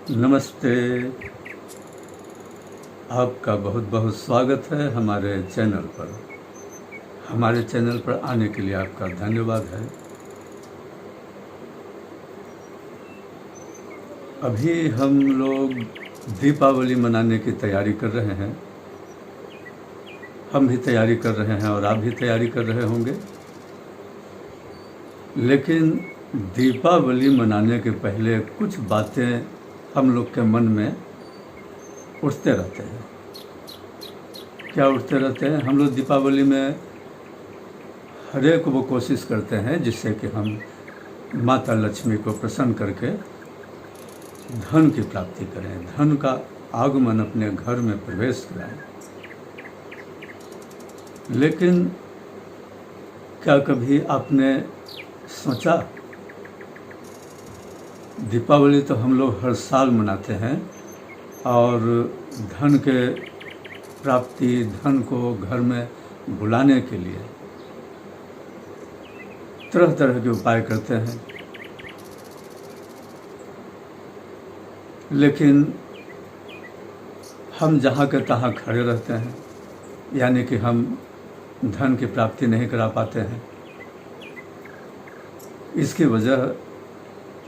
नमस्ते। आपका बहुत बहुत स्वागत है हमारे चैनल पर। हमारे चैनल पर आने के लिए आपका धन्यवाद है। अभी हम लोग दीपावली मनाने की तैयारी कर रहे हैं। हम भी तैयारी कर रहे हैं और आप भी तैयारी कर रहे होंगे। लेकिन दीपावली मनाने के पहले कुछ बातें हम लोग के मन में उठते रहते हैं। क्या उठते रहते हैं? हम लोग दीपावली में हर एक वो कोशिश करते हैं जिससे कि हम माता लक्ष्मी को प्रसन्न करके धन की प्राप्ति करें, धन का आगमन अपने घर में प्रवेश कराएं। लेकिन क्या कभी आपने सोचा, दीपावली तो हम लोग हर साल मनाते हैं और धन के प्राप्ति, धन को घर में बुलाने के लिए तरह तरह के उपाय करते हैं। लेकिन हम जहाँ के तहाँ खड़े रहते हैं, यानी कि हम धन की प्राप्ति नहीं करा पाते हैं। इसकी वजह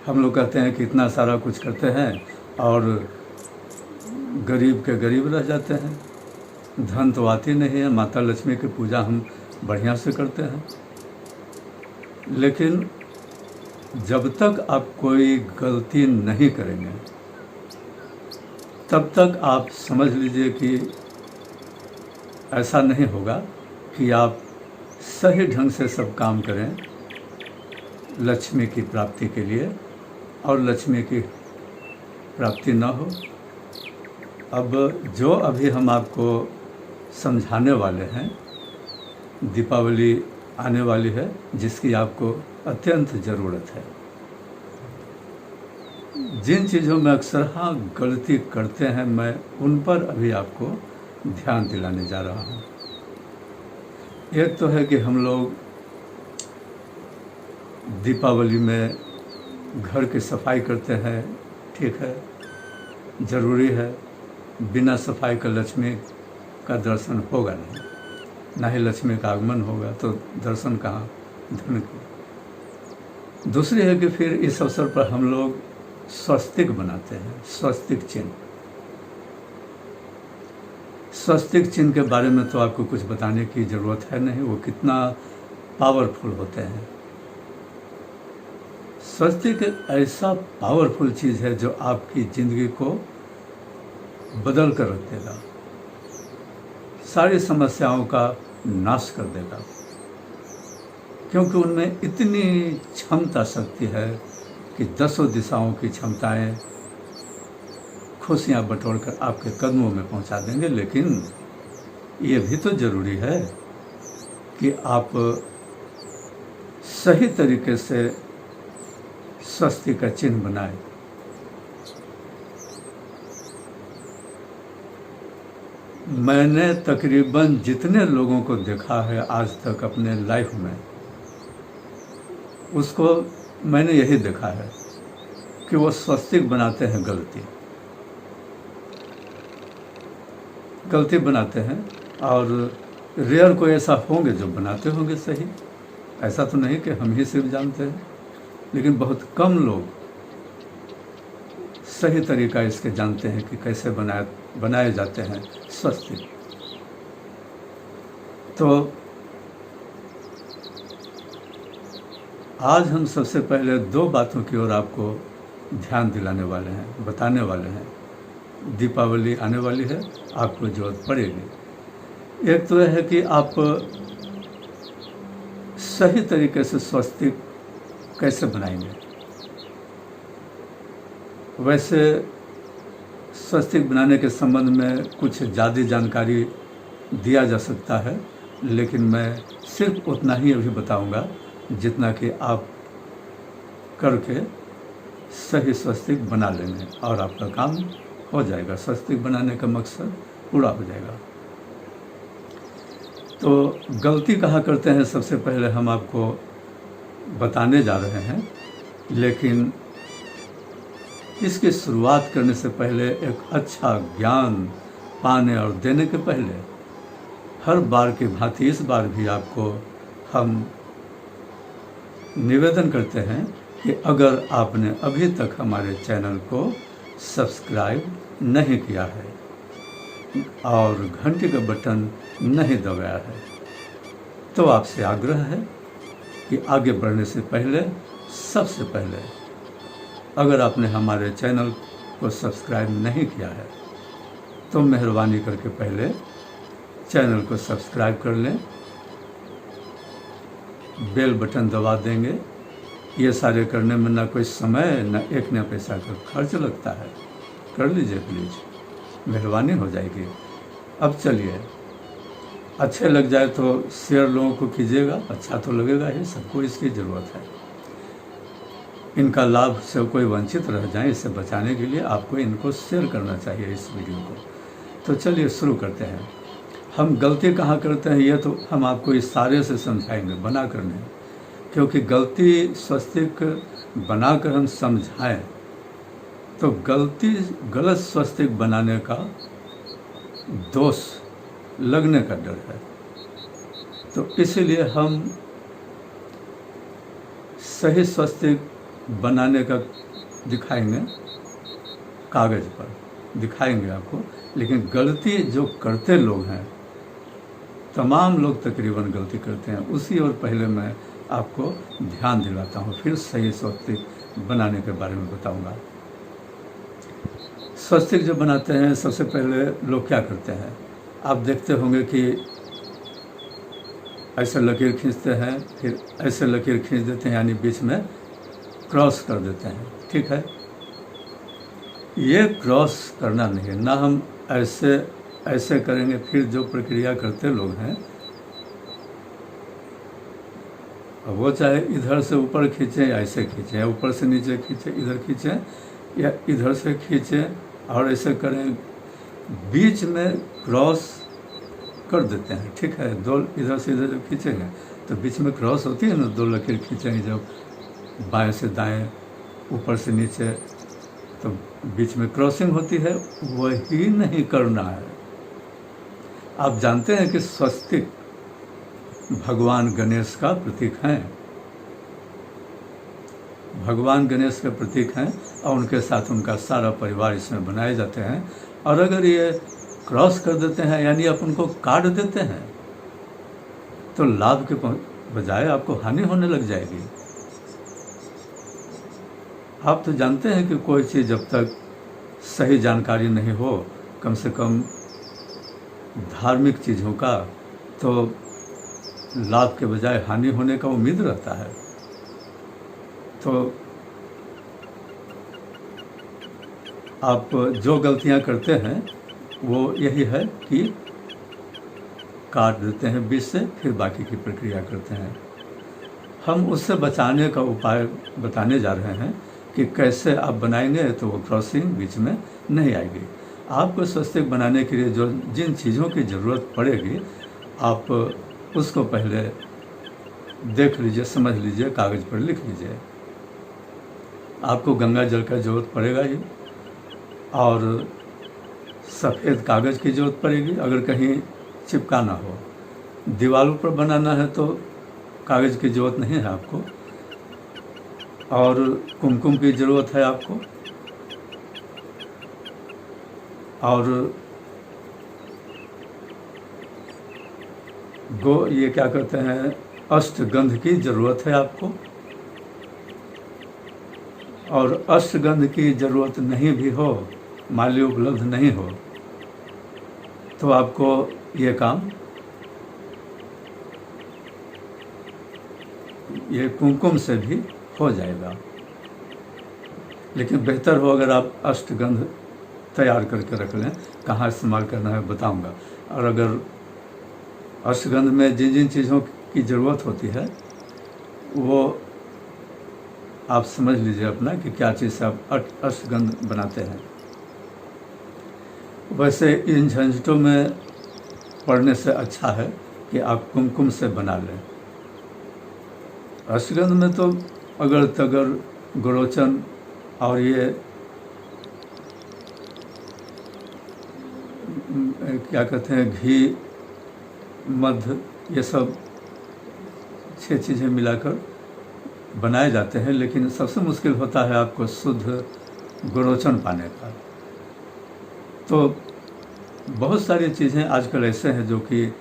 हम लोग कहते हैं कि इतना सारा कुछ करते हैं और गरीब के गरीब रह जाते हैं। धन तो आती नहीं है। माता लक्ष्मी की पूजा हम बढ़िया से करते हैं, लेकिन जब तक आप कोई गलती नहीं करेंगे तब तक आप समझ लीजिए कि ऐसा नहीं होगा कि आप सही ढंग से सब काम करें लक्ष्मी की प्राप्ति के लिए और लक्ष्मी की प्राप्ति न हो। अब जो अभी हम आपको समझाने वाले हैं, दीपावली आने वाली है जिसकी आपको अत्यंत ज़रूरत है। जिन चीज़ों में अक्सर गलती करते हैं, मैं उन पर अभी आपको ध्यान दिलाने जा रहा हूँ। एक तो है कि हम लोग दीपावली में घर की सफाई करते हैं, ठीक है, ज़रूरी है। बिना सफाई का लक्ष्मी का दर्शन होगा नहीं, ना ही लक्ष्मी का आगमन होगा, तो दर्शन कहाँ धन की। दूसरी है कि फिर इस अवसर पर हम लोग स्वस्तिक बनाते हैं, स्वस्तिक चिन्ह। स्वस्तिक चिन्ह के बारे में तो आपको कुछ बताने की ज़रूरत है नहीं, वो कितना पावरफुल होते हैं। स्वस्तिक एक ऐसा पावरफुल चीज़ है जो आपकी ज़िंदगी को बदल कर रख देगा, सारी समस्याओं का नाश कर देगा, क्योंकि उनमें इतनी क्षमता शक्ति है कि दसों दिशाओं की क्षमताएं खुशियाँ बटोर कर आपके कदमों में पहुंचा देंगे। लेकिन ये भी तो ज़रूरी है कि आप सही तरीके से स्वस्तिक का चिन्ह बनाए। मैंने तकरीबन जितने लोगों को देखा है आज तक अपने लाइफ में, उसको मैंने यही देखा है कि वो स्वस्तिक बनाते हैं गलती बनाते हैं। और रेयर कोई ऐसा होंगे जो बनाते होंगे सही, ऐसा तो नहीं कि हम ही सिर्फ जानते हैं, लेकिन बहुत कम लोग सही तरीका इसके जानते हैं कि कैसे बनाए जाते हैं स्वस्तिक। तो आज हम सबसे पहले दो बातों की ओर आपको ध्यान दिलाने वाले हैं, बताने वाले हैं। दीपावली आने वाली है, आपको ज़रूरत पड़ेगी। एक तो यह है कि आप सही तरीके से स्वस्तिक कैसे बनाएंगे। वैसे स्वस्तिक बनाने के संबंध में कुछ ज़्यादा जानकारी दिया जा सकता है, लेकिन मैं सिर्फ उतना ही अभी बताऊंगा जितना कि आप करके सही स्वस्तिक बना लेंगे और आपका काम हो जाएगा। स्वस्तिक बनाने का मकसद पूरा हो जाएगा। तो गलती कहाँ करते हैं, सबसे पहले हम आपको बताने जा रहे हैं, लेकिन इसकी शुरुआत करने से पहले एक अच्छा ज्ञान पाने और देने के पहले हर बार की भांति इस बार भी आपको हम निवेदन करते हैं कि अगर आपने अभी तक हमारे चैनल को सब्सक्राइब नहीं किया है और घंटी का बटन नहीं दबाया है तो आपसे आग्रह है कि आगे बढ़ने से पहले सबसे पहले अगर आपने हमारे चैनल को सब्सक्राइब नहीं किया है तो मेहरबानी करके पहले चैनल को सब्सक्राइब कर लें, बेल बटन दबा देंगे। ये सारे करने में ना कोई समय न एक न पैसा का खर्च लगता है। कर लीजिए प्लीज़, मेहरबानी हो जाएगी। अब चलिए, अच्छे लग जाए तो शेयर लोगों को कीजिएगा, अच्छा तो लगेगा ही, सबको इसकी ज़रूरत है। इनका लाभ से कोई वंचित रह जाए, इससे बचाने के लिए आपको इनको शेयर करना चाहिए इस वीडियो को। तो चलिए शुरू करते हैं। हम गलती कहाँ करते हैं ये तो हम आपको इशारे से समझाएंगे, बना कर नहीं, क्योंकि गलती स्वस्तिक बनाकर हम समझाएं तो गलत स्वस्तिक बनाने का दोष लगने का डर है। तो इसीलिए हम सही स्वस्तिक बनाने का दिखाएंगे, कागज़ पर दिखाएंगे आपको। लेकिन गलती जो करते लोग हैं, तमाम लोग तकरीबन गलती करते हैं, उसी और पहले मैं आपको ध्यान दिलाता हूँ, फिर सही स्वस्तिक बनाने के बारे में बताऊँगा। स्वस्तिक जो बनाते हैं सबसे पहले लोग क्या करते हैं, आप देखते होंगे कि ऐसे लकीर खींचते हैं, फिर ऐसे लकीर खींच देते हैं, यानी बीच में क्रॉस कर देते हैं। ठीक है, ये क्रॉस करना नहीं है ना। हम ऐसे करेंगे। फिर जो प्रक्रिया करते लोग हैं, वो चाहे इधर से ऊपर खींचें या ऐसे खींचें, या ऊपर से नीचे खींचें, इधर खींचें या इधर से खींचें और ऐसे करें, बीच में क्रॉस कर देते हैं। ठीक है, दो इधर से इधर जब खींचेंगे तो बीच में क्रॉस होती है ना, दो लकीर खींचेंगे जब बाएं से दाएं, ऊपर से नीचे, तो बीच में क्रॉसिंग होती है, वही नहीं करना है। आप जानते हैं कि स्वस्तिक भगवान गणेश का प्रतीक हैं, भगवान गणेश के प्रतीक हैं और उनके साथ उनका सारा परिवार इसमें बनाए जाते हैं। और अगर ये क्रॉस कर देते हैं, यानी आप उनको काट देते हैं, तो लाभ के बजाय आपको हानि होने लग जाएगी। आप तो जानते हैं कि कोई चीज़ जब तक सही जानकारी नहीं हो, कम से कम धार्मिक चीज़ों का, तो लाभ के बजाय हानि होने का उम्मीद रहता है। तो आप जो गलतियां करते हैं वो यही है कि काट देते हैं बीच से, फिर बाकी की प्रक्रिया करते हैं। हम उससे बचाने का उपाय बताने जा रहे हैं कि कैसे आप बनाएंगे तो वो क्रॉसिंग बीच में नहीं आएगी। आपको स्वस्तिक बनाने के लिए जो जिन चीज़ों की ज़रूरत पड़ेगी, आप उसको पहले देख लीजिए, समझ लीजिए, कागज़ पर लिख लीजिए। आपको गंगा जल का ज़रूरत पड़ेगा ही, और सफ़ेद कागज़ की ज़रूरत पड़ेगी अगर कहीं चिपकाना हो। दीवारों पर बनाना है तो कागज़ की ज़रूरत नहीं है आपको। और कुमकुम की ज़रूरत है आपको, और ये क्या कहते हैं, अष्टगंध की ज़रूरत है आपको। और अष्टगंध की ज़रूरत नहीं भी हो, माली उपलब्ध नहीं हो, तो आपको ये काम ये कुमकुम से भी हो जाएगा। लेकिन बेहतर हो अगर आप अष्टगंध तैयार करके रख लें। कहाँ इस्तेमाल करना है बताऊंगा। और अगर अष्टगंध में जिन जिन चीज़ों की ज़रूरत होती है वो आप समझ लीजिए अपना कि क्या चीज़ से आप अष्टगंध बनाते हैं। वैसे इन झंझटों में पढ़ने से अच्छा है कि आप कुमकुम से बना लें। अष्टगंध में तो अगर तगर, गोरोचन और ये क्या कहते हैं, घी, मध, ये सब 6 चीज़ें मिलाकर बनाए जाते हैं। लेकिन सबसे मुश्किल होता है आपको शुद्ध गुणोचन पाने का। तो बहुत सारी चीज़ें आजकल ऐसे हैं जो कि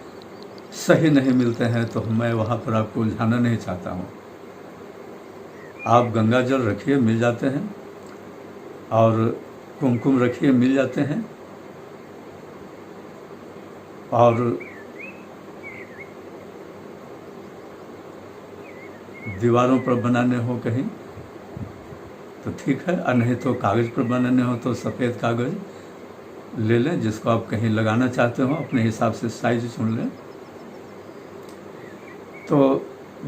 सही नहीं मिलते हैं, तो मैं वहाँ पर आपको उलझाना नहीं चाहता हूँ। आप गंगा जल रखिए, मिल जाते हैं, और कुमकुम रखिए, मिल जाते हैं, और दीवारों पर बनाने हो कहीं तो ठीक है, और नहीं तो कागज़ पर बनाने हो तो सफ़ेद कागज़ ले लें, जिसको आप कहीं लगाना चाहते हो, अपने हिसाब से साइज चुन लें। तो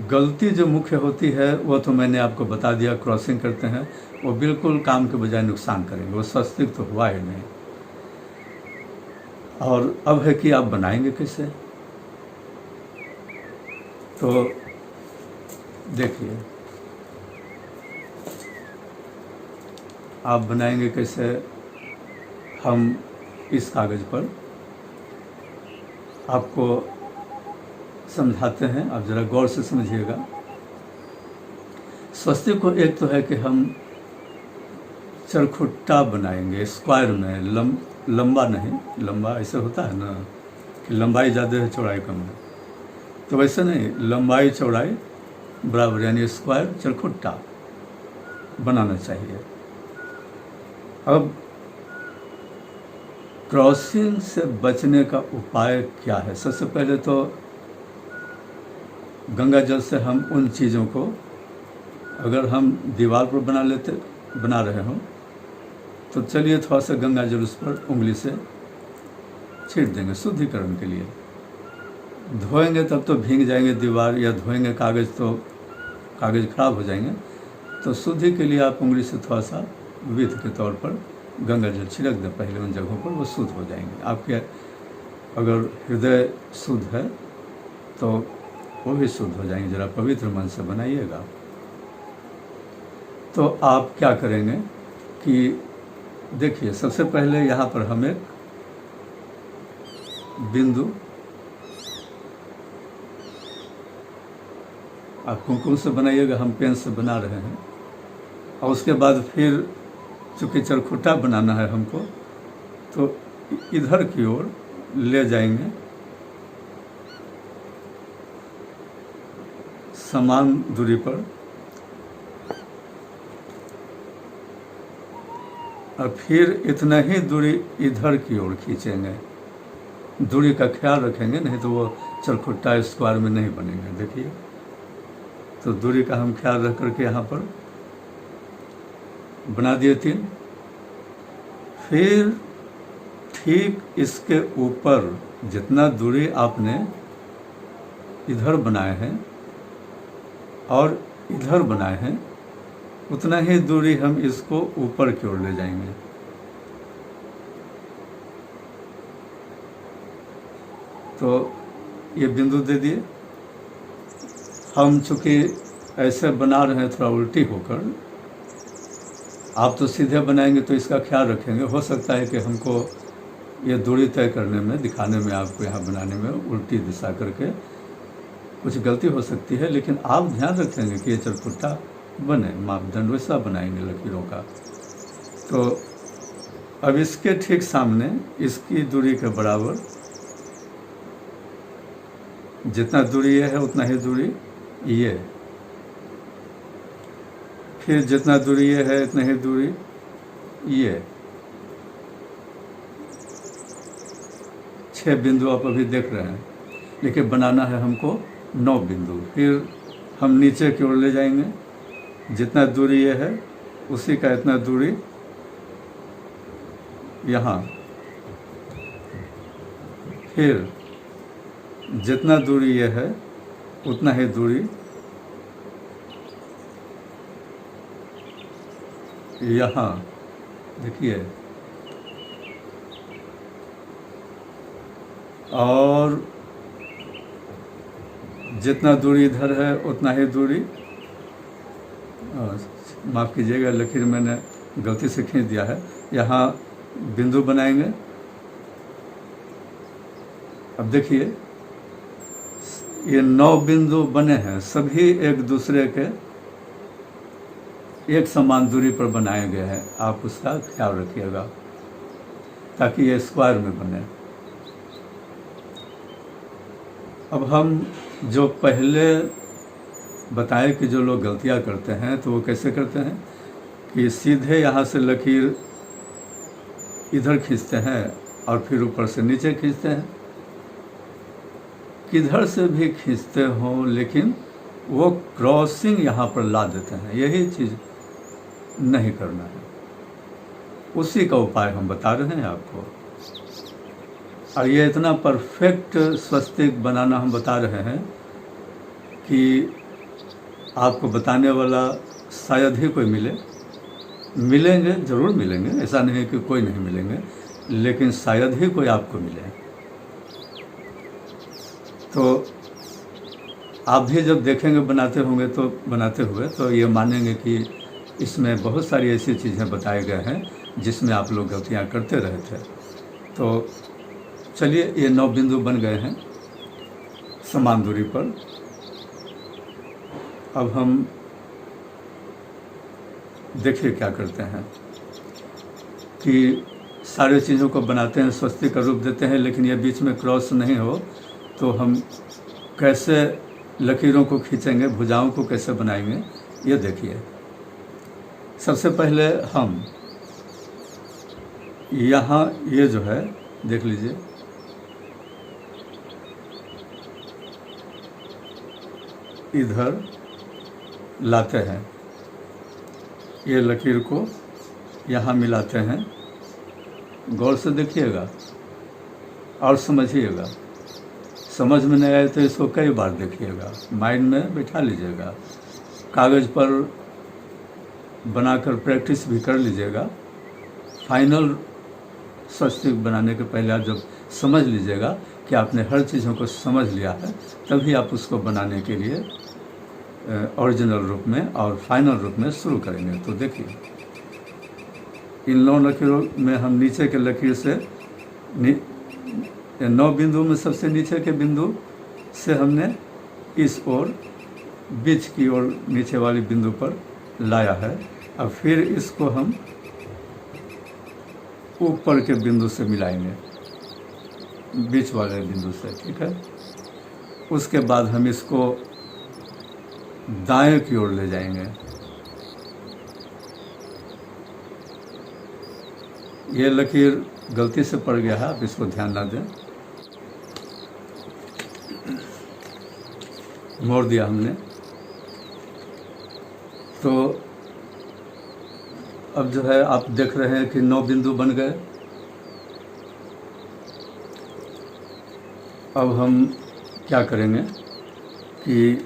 गलती जो मुख्य होती है वो तो मैंने आपको बता दिया, क्रॉसिंग करते हैं, वो बिल्कुल काम के बजाय नुकसान करेंगे, वो स्वस्तिक तो हुआ ही नहीं। और अब है कि आप बनाएंगे कैसे। तो देखिए, आप बनाएंगे कैसे, हम इस कागज़ पर आपको समझाते हैं, आप ज़रा गौर से समझिएगा। स्वस्तिक को एक तो है कि हम चरखुट्टा बनाएंगे, स्क्वायर में, लंबा नहीं, लंबा ऐसे होता है ना कि लंबाई ज़्यादा है चौड़ाई कम है, तो वैसे नहीं, लंबाई चौड़ाई बराबर, यानी स्क्वायर चरखुट्टा बनाना चाहिए। अब क्रॉसिंग से बचने का उपाय क्या है। सबसे पहले तो गंगा जल से हम उन चीज़ों को, अगर हम दीवार पर बना रहे हों तो चलिए थोड़ा सा गंगा जल उस पर उंगली से छीट देंगे शुद्धिकरण के लिए। धोएंगे तब तो भीग जाएंगे दीवार, या धोएंगे कागज़ तो कागज़ खराब हो जाएंगे। तो शुद्धि के लिए आप उंगली से थोड़ा सा विध के तौर पर गंगा जल छिड़क दें पहले उन जगहों पर, वो शुद्ध हो जाएंगे। आपके अगर हृदय शुद्ध है तो वो भी शुद्ध हो जाएंगे। ज़रा पवित्र मन से बनाइएगा। तो आप क्या करेंगे कि देखिए, सबसे पहले यहाँ पर हम एक बिंदु, आप कुमकुम से बनाइएगा, हम पेन से बना रहे हैं, और उसके बाद फिर चूँकि चरखुट्टा बनाना है हमको, तो इधर की ओर ले जाएंगे समान दूरी पर, और फिर इतना ही दूरी इधर की ओर खींचेंगे। दूरी का ख्याल रखेंगे, नहीं तो वो चरखुट्टा स्क्वायर में नहीं बनेंगे। देखिए, तो दूरी का हम ख्याल रख करके यहाँ पर बना दिए 3। फिर ठीक इसके ऊपर जितना दूरी आपने इधर बनाए हैं और इधर बनाए हैं, उतना ही दूरी हम इसको ऊपर की ओर ले जाएंगे। तो ये बिंदु दे दिए। हम चूँकि ऐसे बना रहे हैं थोड़ा उल्टी होकर, आप तो सीधे बनाएंगे तो इसका ख्याल रखेंगे। हो सकता है कि हमको ये दूरी तय करने में, दिखाने में, आपको यहाँ बनाने में उल्टी दिशा करके कुछ गलती हो सकती है, लेकिन आप ध्यान रखेंगे कि ये चरखुट्टा बने, मापदंड वैसा बनाएंगे लकीरों का। तो अब इसके ठीक सामने इसकी दूरी के बराबर जितना दूरी ये है उतना ही दूरी ये, फिर जितना दूरी ये है इतना ही दूरी ये। 6 बिंदु आप अभी देख रहे हैं, लेकिन बनाना है हमको 9 बिंदु। फिर हम नीचे की ओर ले जाएंगे, जितना दूरी ये है उसी का इतना दूरी यहाँ, फिर जितना दूरी ये है उतना ही दूरी यहाँ। देखिए, और जितना दूरी इधर है उतना ही दूरी, माफ़ कीजिएगा लकीर मैंने गलती से खींच दिया है। यहाँ बिंदु बनाएंगे अब देखिए, ये 9 बिंदु बने हैं, सभी एक दूसरे के एक समान दूरी पर बनाए गए हैं। आप उसका ख्याल रखिएगा ताकि ये स्क्वायर में बने। अब हम जो पहले बताए कि जो लोग गलतियां करते हैं तो वो कैसे करते हैं कि सीधे यहाँ से लकीर इधर खींचते हैं और फिर ऊपर से नीचे खींचते हैं। किधर से भी खींचते हो लेकिन वो क्रॉसिंग यहाँ पर ला देते हैं, यही चीज़ नहीं करना है। उसी का उपाय हम बता रहे हैं आपको। और ये इतना परफेक्ट स्वस्तिक बनाना हम बता रहे हैं कि आपको बताने वाला शायद ही कोई मिले। मिलेंगे, ज़रूर मिलेंगे, ऐसा नहीं है कि कोई नहीं मिलेंगे, लेकिन शायद ही कोई आपको मिले। तो आप भी जब देखेंगे बनाते हुए तो ये मानेंगे कि इसमें बहुत सारी ऐसी चीज़ें बताए गए हैं जिसमें आप लोग गलतियाँ करते रहे थे। तो चलिए, ये 9 बिंदु बन गए हैं समान दूरी पर। अब हम देखिए क्या करते हैं कि सारे चीज़ों को बनाते हैं, स्वस्तिक का रूप देते हैं, लेकिन ये बीच में क्रॉस नहीं हो तो हम कैसे लकीरों को खींचेंगे, भुजाओं को कैसे बनाएंगे, ये देखिए। सबसे पहले हम यहाँ ये जो है देख लीजिए, इधर लाते हैं, ये लकीर को यहाँ मिलाते हैं। गौर से देखिएगा और समझिएगा। समझ में नहीं आए तो इसको कई बार देखिएगा, माइंड में बैठा लीजिएगा, कागज़ पर बनाकर प्रैक्टिस भी कर लीजिएगा। फाइनल स्वस्तिक बनाने के पहले आप जब समझ लीजिएगा कि आपने हर चीज़ों को समझ लिया है, तभी आप उसको बनाने के लिए ओरिजिनल रूप में और फाइनल रूप में शुरू करेंगे। तो देखिए, इन 9 लकीरों में हम नीचे के लकीर से 9 बिंदु में सबसे नीचे के बिंदु से हमने इस ओर बीच की ओर नीचे वाली बिंदु पर लाया है। अब फिर इसको हम ऊपर के बिंदु से मिलाएंगे, बीच वाले बिंदु से, ठीक है। उसके बाद हम इसको दाएं की ओर ले जाएंगे। ये लकीर गलती से पड़ गया है, आप इसको ध्यान ना दें। मोड़ दिया हमने। तो अब जो है आप देख रहे हैं कि 9 बिंदु बन गए। अब हम क्या करेंगे कि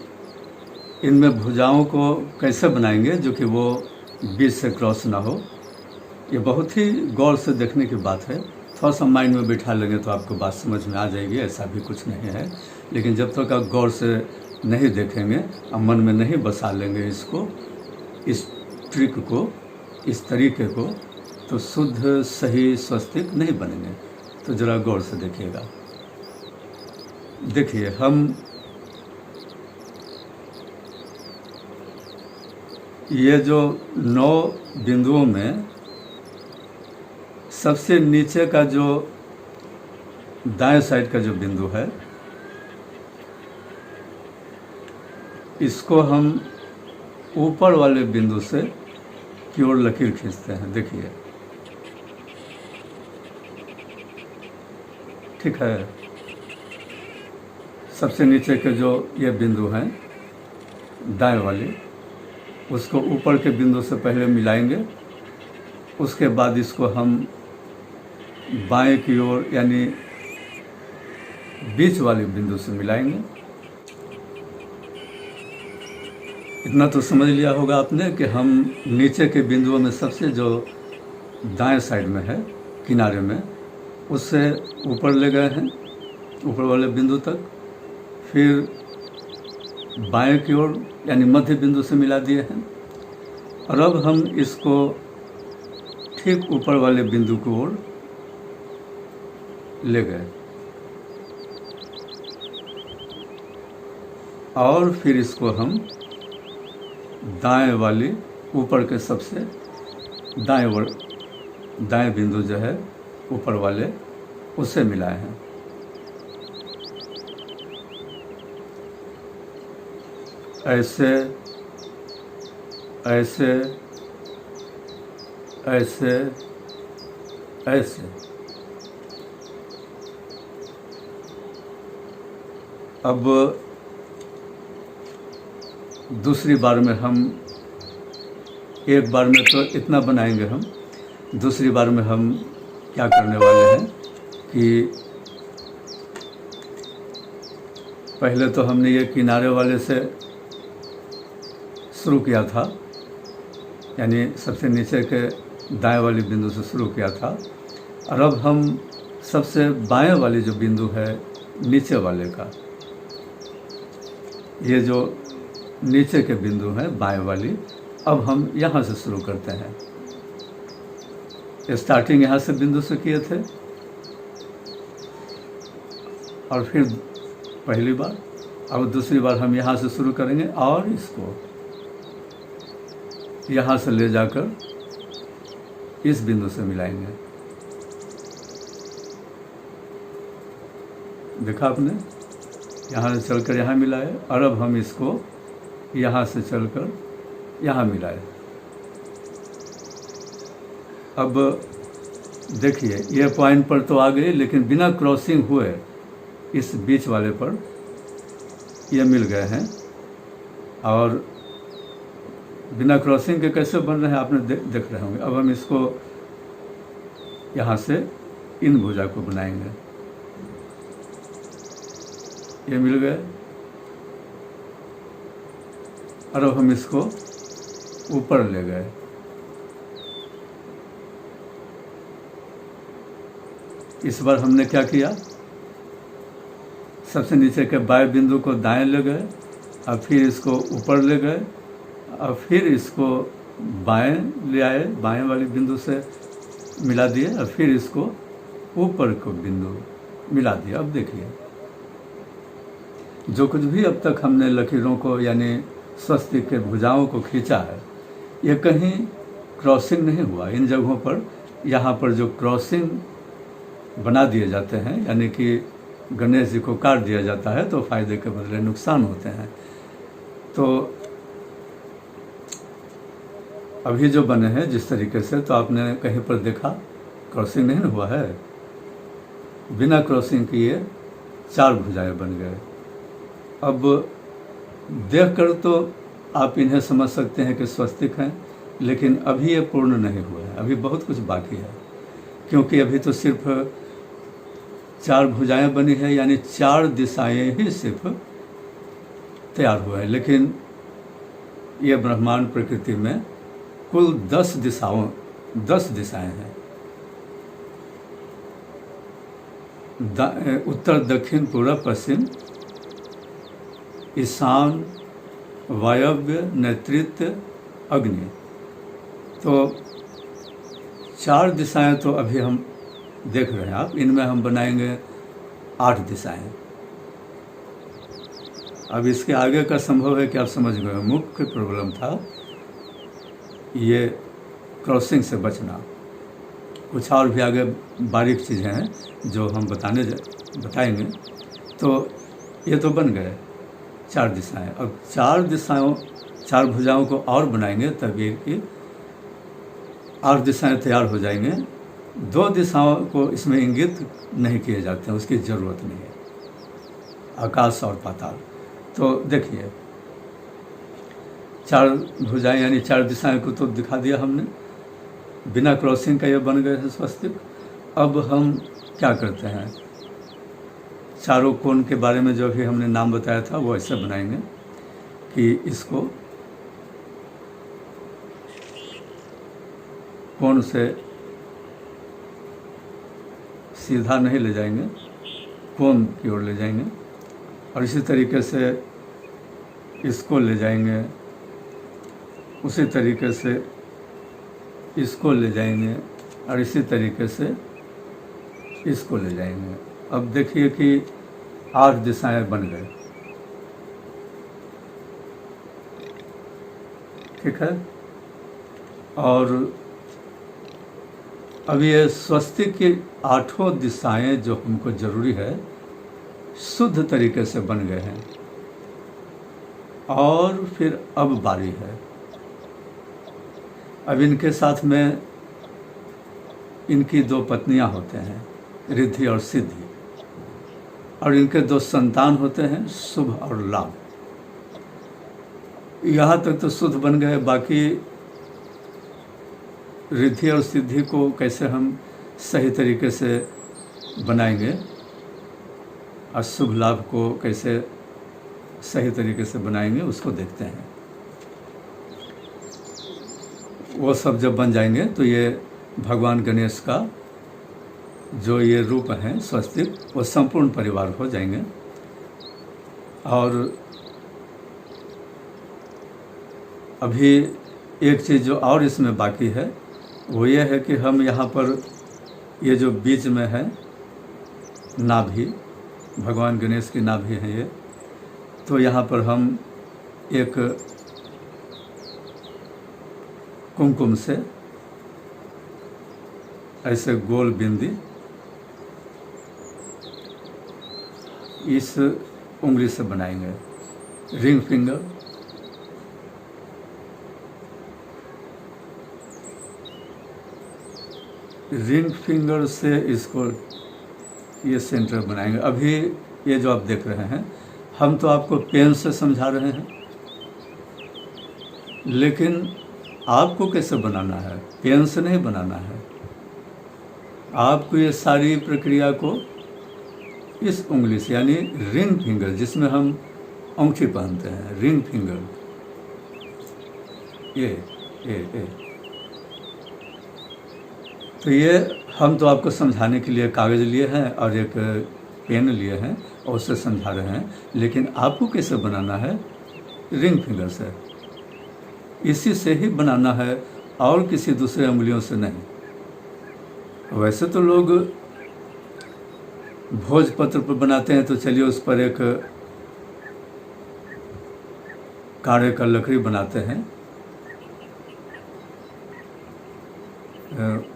इनमें भुजाओं को कैसे बनाएंगे जो कि वो बीच से क्रॉस ना हो। ये बहुत ही गौर से देखने की बात है। थोड़ा सा माइंड में बिठा लेंगे तो आपको बात समझ में आ जाएगी, ऐसा भी कुछ नहीं है। लेकिन जब तक आप गौर से नहीं देखेंगे और मन में नहीं बसा लेंगे इसको, इस ट्रिक को, इस तरीके को, तो शुद्ध सही स्वस्तिक नहीं बनेंगे। तो ज़रा गौर से देखिएगा। देखिए, हम ये जो 9 बिंदुओं में सबसे नीचे का जो दाएं साइड का जो बिंदु है, इसको हम ऊपर वाले बिंदु से की ओर लकीर खींचते हैं। देखिए, ठीक है। सबसे नीचे के जो ये बिंदु हैं दाएं वाले, उसको ऊपर के बिंदु से पहले मिलाएंगे। उसके बाद इसको हम बाएं की ओर यानी बीच वाले बिंदु से मिलाएंगे। इतना तो समझ लिया होगा आपने कि हम नीचे के बिंदुओं में सबसे जो दाएं साइड में है, किनारे में, उससे ऊपर ले गए हैं, ऊपर वाले बिंदु तक। फिर बाएं की ओर यानी मध्य बिंदु से मिला दिए हैं। और अब हम इसको ठीक ऊपर वाले बिंदु की ओर ले गए। और फिर इसको हम दाएं वाली ऊपर के सबसे दाएं बिंदु जो है ऊपर वाले उससे मिलाए हैं। ऐसे ऐसे ऐसे ऐसे। अब दूसरी बार में हम, एक बार में तो इतना बनाएंगे हम, दूसरी बार में हम क्या करने वाले हैं कि पहले तो हमने ये किनारे वाले से शुरू किया था, यानी सबसे नीचे के दाएं वाली बिंदु से शुरू किया था, और अब हम सबसे बाएं वाली जो बिंदु है नीचे वाले का, ये जो नीचे के बिंदु हैं बाएं वाली, अब हम यहाँ से शुरू करते हैं। स्टार्टिंग यहाँ से बिंदु से किए थे और फिर पहली बार, अब दूसरी बार हम यहाँ से शुरू करेंगे और इसको यहाँ से ले जाकर इस बिंदु से मिलाएंगे। देखा आपने, यहाँ से चलकर यहाँ मिलाए और अब हम इसको यहाँ से चलकर यहाँ मिलाए। अब देखिए ये पॉइंट पर तो आ गए, लेकिन बिना क्रॉसिंग हुए इस बीच वाले पर ये मिल गए हैं। और बिना क्रॉसिंग के कैसे बन रहे हैं आपने देख रहे होंगे। अब हम इसको यहाँ से इन भुजा को बनाएंगे, ये मिल गए, और अब हम इसको ऊपर ले गए। इस बार हमने क्या किया, सबसे नीचे के बाएं बिंदु को दाएं ले गए और फिर इसको ऊपर ले गए और फिर इसको बाएं ले आए, बाएं वाली बिंदु से मिला दिए और फिर इसको ऊपर को बिंदु मिला दिया। अब देखिए जो कुछ भी अब तक हमने लकीरों को यानी स्वस्तिक के भुजाओं को खींचा है, ये कहीं क्रॉसिंग नहीं हुआ। इन जगहों पर यहाँ पर जो क्रॉसिंग बना दिए जाते हैं, यानी कि गणेश जी को काट दिया जाता है तो फायदे के बदले नुकसान होते हैं। तो अभी जो बने हैं जिस तरीके से, तो आपने कहीं पर देखा क्रॉसिंग नहीं हुआ है, बिना क्रॉसिंग किए 4 भुजाएं बन गए। अब देखकर तो आप इन्हें समझ सकते हैं कि स्वस्तिक हैं, लेकिन अभी ये पूर्ण नहीं हुआ है, अभी बहुत कुछ बाकी है, क्योंकि अभी तो सिर्फ 4 भुजाएं बनी है, यानी 4 दिशाएं ही सिर्फ तैयार हुए हैं। लेकिन ये ब्रह्मांड प्रकृति में कुल 10 दिशाएं हैं। उत्तर, दक्षिण, पूर्व, पश्चिम, ईशान, वायव्य, नैऋत्य, अग्नि। तो 4 दिशाएं तो अभी हम देख रहे हैं आप, इनमें हम बनाएंगे 8 दिशाएं। अब इसके आगे का संभव है कि आप समझ गए, मुख्य प्रॉब्लम था ये क्रॉसिंग से बचना। कुछ और भी आगे बारीक चीज़ें हैं जो हम बताएंगे। तो ये तो बन गए 4 दिशाएं। अब 4 भुजाओं को और बनाएंगे तभी कि 8 दिशाएं तैयार हो जाएंगे। 2 दिशाओं को इसमें इंगित नहीं किए जाते हैं, उसकी ज़रूरत नहीं है, आकाश और पाताल। तो देखिए 4 भुजाएं यानी 4 दिशाएं को तो दिखा दिया हमने, बिना क्रॉसिंग का ये बन गए हैं स्वस्तिक। अब हम क्या करते हैं, चारों कोण के बारे में जो भी हमने नाम बताया था वो ऐसे बनाएंगे कि इसको कोण से सीधा नहीं ले जाएंगे, कोण की ओर ले जाएंगे, और इसी तरीके से इसको ले जाएंगे, उसी तरीके से इसको ले जाएंगे, और इसी तरीके से इसको ले जाएंगे। अब देखिए कि 8 दिशाएं बन गए। ठीक है। और अब ये स्वस्तिक की 8 दिशाएं जो हमको जरूरी है शुद्ध तरीके से बन गए हैं। और फिर अब बारी है, अब इनके साथ में इनकी 2 पत्नियां होते हैं, रिद्धि और सिद्धि, और इनके 2 संतान होते हैं, शुभ और लाभ। यहाँ तक तो शुद्ध बन गए, बाकी रिद्धि और सिद्धि को कैसे हम सही तरीके से बनाएंगे और शुभ लाभ को कैसे सही तरीके से बनाएंगे उसको देखते हैं। वो सब जब बन जाएंगे तो ये भगवान गणेश का जो ये रूप हैं स्वस्तिक, वो संपूर्ण परिवार हो जाएंगे। और अभी एक चीज़ जो और इसमें बाकी है वो ये है कि हम यहाँ पर ये जो बीच में है नाभि, भगवान गणेश की नाभि है ये, तो यहाँ पर हम एक कुमकुम से ऐसे गोल बिंदी इस उंगली से बनाएंगे, रिंग फिंगर। रिंग फिंगर से इसको ये सेंटर बनाएंगे। अभी ये जो आप देख रहे हैं हम तो आपको पेन से समझा रहे हैं, लेकिन आपको कैसे बनाना है, पेन से नहीं बनाना है। आपको ये सारी प्रक्रिया को इस उंगली से, यानी रिंग फिंगर जिसमें हम अंगूठी पहनते हैं, रिंग फिंगर, ये तो ये हम तो आपको समझाने के लिए कागज़ लिए हैं और एक पेन लिए हैं और उससे समझा रहे हैं, लेकिन आपको कैसे बनाना है, रिंग फिंगर से, इसी से ही बनाना है और किसी दूसरे उंगलियों से नहीं। वैसे तो लोग भोजपत्र पर बनाते हैं तो चलिए उस पर एक काढ़े का लकड़ी बनाते हैं,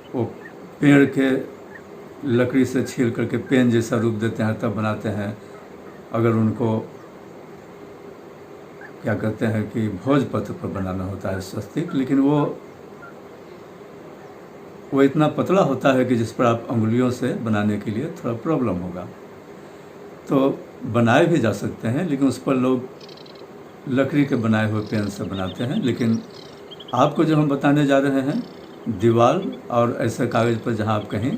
वो पेड़ के लकड़ी से छील करके पेन जैसा रूप देते हैं तब बनाते हैं। अगर उनको क्या कहते हैं कि भोजपत्र पर बनाना होता है स्वस्तिक, लेकिन वो इतना पतला होता है कि जिस पर आप उंगलियों से बनाने के लिए थोड़ा प्रॉब्लम होगा। तो बनाए भी जा सकते हैं, लेकिन उस पर लोग लकड़ी के बनाए हुए पेन से बनाते हैं। लेकिन आपको जो हम बताने जा रहे हैं, दीवार और ऐसे कागज़ पर जहाँ आप कहीं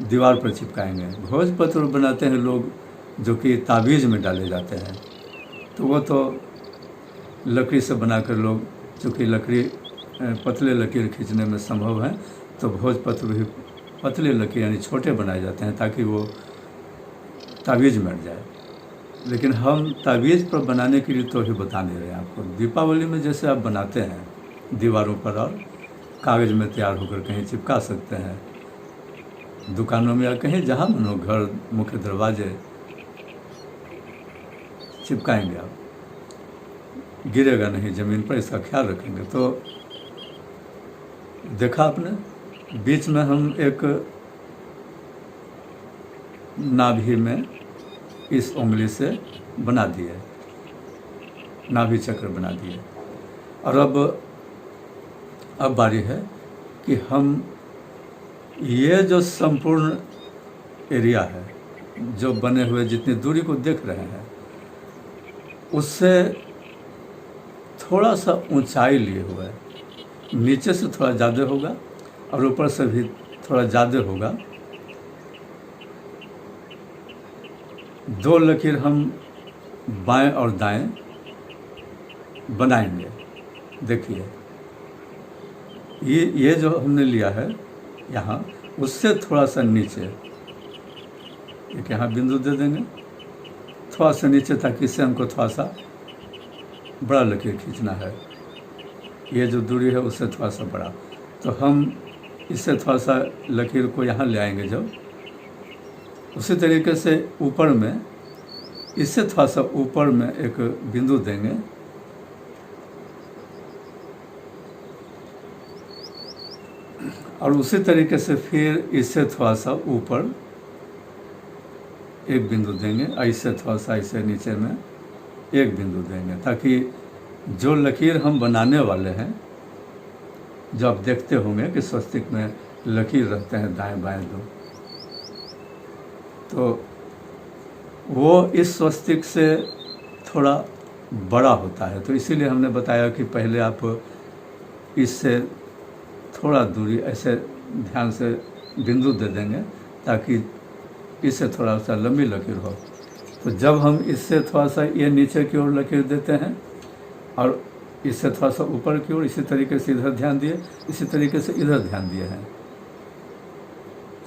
दीवार पर चिपकाएंगे। भोजपत्र बनाते हैं लोग जो कि ताबीज़ में डाले जाते हैं, तो वो तो लकड़ी से बनाकर लोग, चूँकि लकड़ी पतले लकीर खींचने में संभव है, तो भोजपत्र भी पतले लकीर यानी छोटे बनाए जाते हैं ताकि वो ताबीज़ में अट जाए। लेकिन हम ताबीज़ पर बनाने के लिए तो ही बता नहीं रहे हैं आपको। दीपावली में जैसे आप बनाते हैं दीवारों पर और कागज़ में तैयार होकर कहीं चिपका सकते हैं, दुकानों में या कहीं जहाँ मन हो, घर, मुख्य दरवाजे चिपकाएंगे आप, गिरेगा नहीं ज़मीन पर, इसका ख्याल रखेंगे। तो देखा आपने, बीच में हम एक नाभि में इस उंगली से बना दिए, नाभि चक्र बना दिए। और अब बारी है कि हम ये जो संपूर्ण एरिया है, जो बने हुए जितनी दूरी को देख रहे हैं, उससे थोड़ा सा ऊंचाई लिए हुआ है, नीचे से थोड़ा ज़्यादा होगा और ऊपर से भी थोड़ा ज़्यादा होगा। 2 लकीर हम बाएं और दाएं बनाएंगे। देखिए ये जो हमने लिया है यहाँ, उससे थोड़ा सा नीचे एक यहाँ बिंदु दे देंगे, थोड़ा सा नीचे, ताकि इससे हमको थोड़ा सा बड़ा लकीर खींचना है। ये जो दूरी है उससे थोड़ा सा बड़ा, तो हम इससे थोड़ा सा लकीर को यहाँ ले आएंगे। जब उसी तरीके से ऊपर में, इससे थोड़ा सा ऊपर में एक बिंदु देंगे और उसी तरीके से फिर इससे थोड़ा सा ऊपर एक बिंदु देंगे, ऐसे थोड़ा सा ऐसे नीचे में एक बिंदु देंगे, ताकि जो लकीर हम बनाने वाले हैं, जो आप देखते होंगे कि स्वस्तिक में लकीर रहते हैं दाएं बाएं दो, तो वो इस स्वस्तिक से थोड़ा बड़ा होता है। तो इसीलिए हमने बताया कि पहले आप इससे थोड़ा दूरी ऐसे ध्यान से बिंदु दे देंगे, ताकि इससे थोड़ा सा लंबी लकीर हो। तो जब हम इससे थोड़ा सा ये नीचे की ओर लकीर देते हैं और इससे थोड़ा सा ऊपर की ओर, इसी तरीके से इधर ध्यान दिए, इसी तरीके से इधर ध्यान दिए हैं,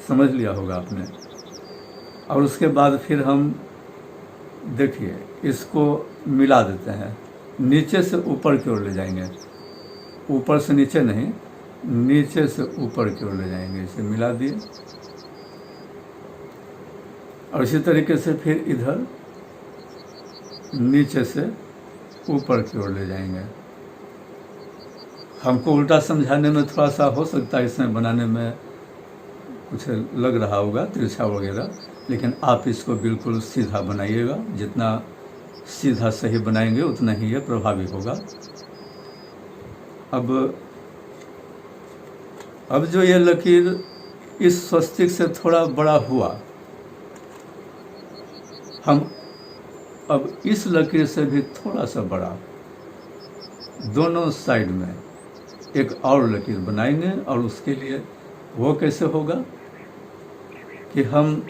समझ लिया होगा आपने। और उसके बाद फिर हम देखिए इसको मिला देते हैं, नीचे से ऊपर की ओर ले जाएंगे, ऊपर से नीचे नहीं, नीचे से ऊपर की ओर ले जाएंगे, इसे मिला दिए। और इसी तरीके से फिर इधर नीचे से ऊपर की ओर ले जाएंगे। हमको उल्टा समझाने में थोड़ा सा हो सकता है, इसमें बनाने में कुछ लग रहा होगा तिरछा वगैरह, लेकिन आप इसको बिल्कुल सीधा बनाइएगा। जितना सीधा सही बनाएंगे उतना ही ये प्रभावी होगा। अब जो ये लकीर इस स्वस्तिक से थोड़ा बड़ा हुआ, हम अब इस लकीर से भी थोड़ा सा बड़ा दोनों साइड में एक और लकीर बनाएंगे। और उसके लिए वो कैसे होगा कि हम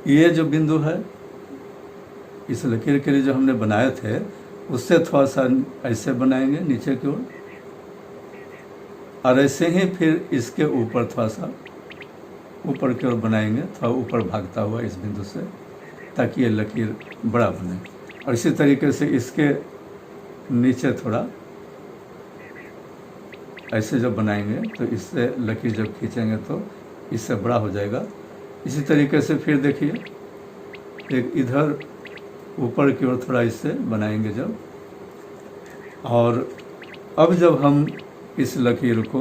ये जो बिंदु है इस लकीर के लिए जो हमने बनाए थे, उससे थोड़ा सा ऐसे बनाएंगे नीचे की ओर, और ऐसे ही फिर इसके ऊपर थोड़ा सा ऊपर की ओर बनाएंगे, थोड़ा ऊपर भागता हुआ इस बिंदु से, ताकि ये लकीर बड़ा बने। और इसी तरीके से इसके नीचे थोड़ा ऐसे जब बनाएंगे तो इससे लकीर जब खींचेंगे तो इससे बड़ा हो जाएगा। इसी तरीके से फिर देखिए एक इधर ऊपर की ओर थोड़ा इससे बनाएंगे जब, और अब जब हम इस लकीर को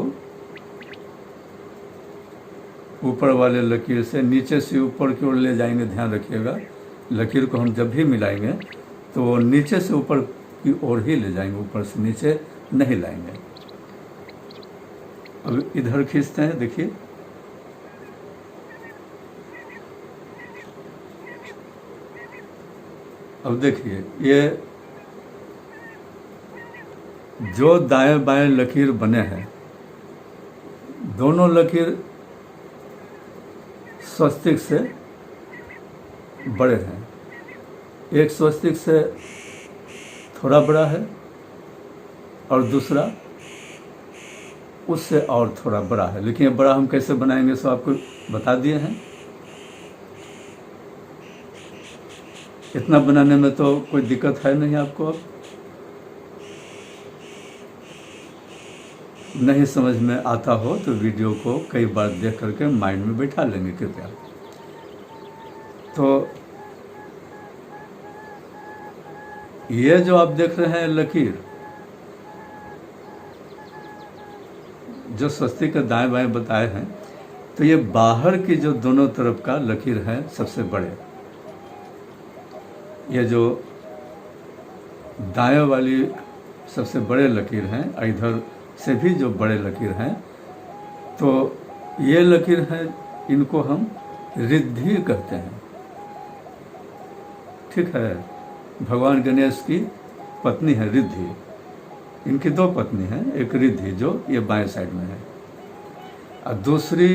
ऊपर वाले लकीर से नीचे से ऊपर की ओर ले जाएंगे। ध्यान रखिएगा, लकीर को हम जब भी मिलाएंगे तो नीचे से ऊपर की ओर ही ले जाएंगे, ऊपर से नीचे नहीं लाएंगे। अब इधर खींचते हैं, देखिए अब देखिए ये जो दाएं बाएं लकीर बने हैं, दोनों लकीर स्वस्तिक से बड़े हैं। एक स्वस्तिक से थोड़ा बड़ा है और दूसरा उससे और थोड़ा बड़ा है। लेकिन ये बड़ा हम कैसे बनाएंगे सो आपको बता दिए हैं। इतना बनाने में तो कोई दिक्कत है नहीं आपको। अब नहीं समझ में आता हो तो वीडियो को कई बार देख करके माइंड में बैठा लेंगे कृपया। तो ये जो आप देख रहे हैं लकीर, जो स्वस्तिक के दाएं बाएं बताए हैं, तो ये बाहर की जो दोनों तरफ का लकीर है सबसे बड़े। ये जो दाएं वाली सबसे बड़े लकीर हैं, इधर से भी जो बड़े लकीर हैं, तो ये लकीर हैं, इनको हम रिद्धि कहते हैं। ठीक है, भगवान गणेश की पत्नी है रिद्धि। इनकी दो पत्नी हैं, एक रिद्धि जो ये बाएं साइड में है, और दूसरी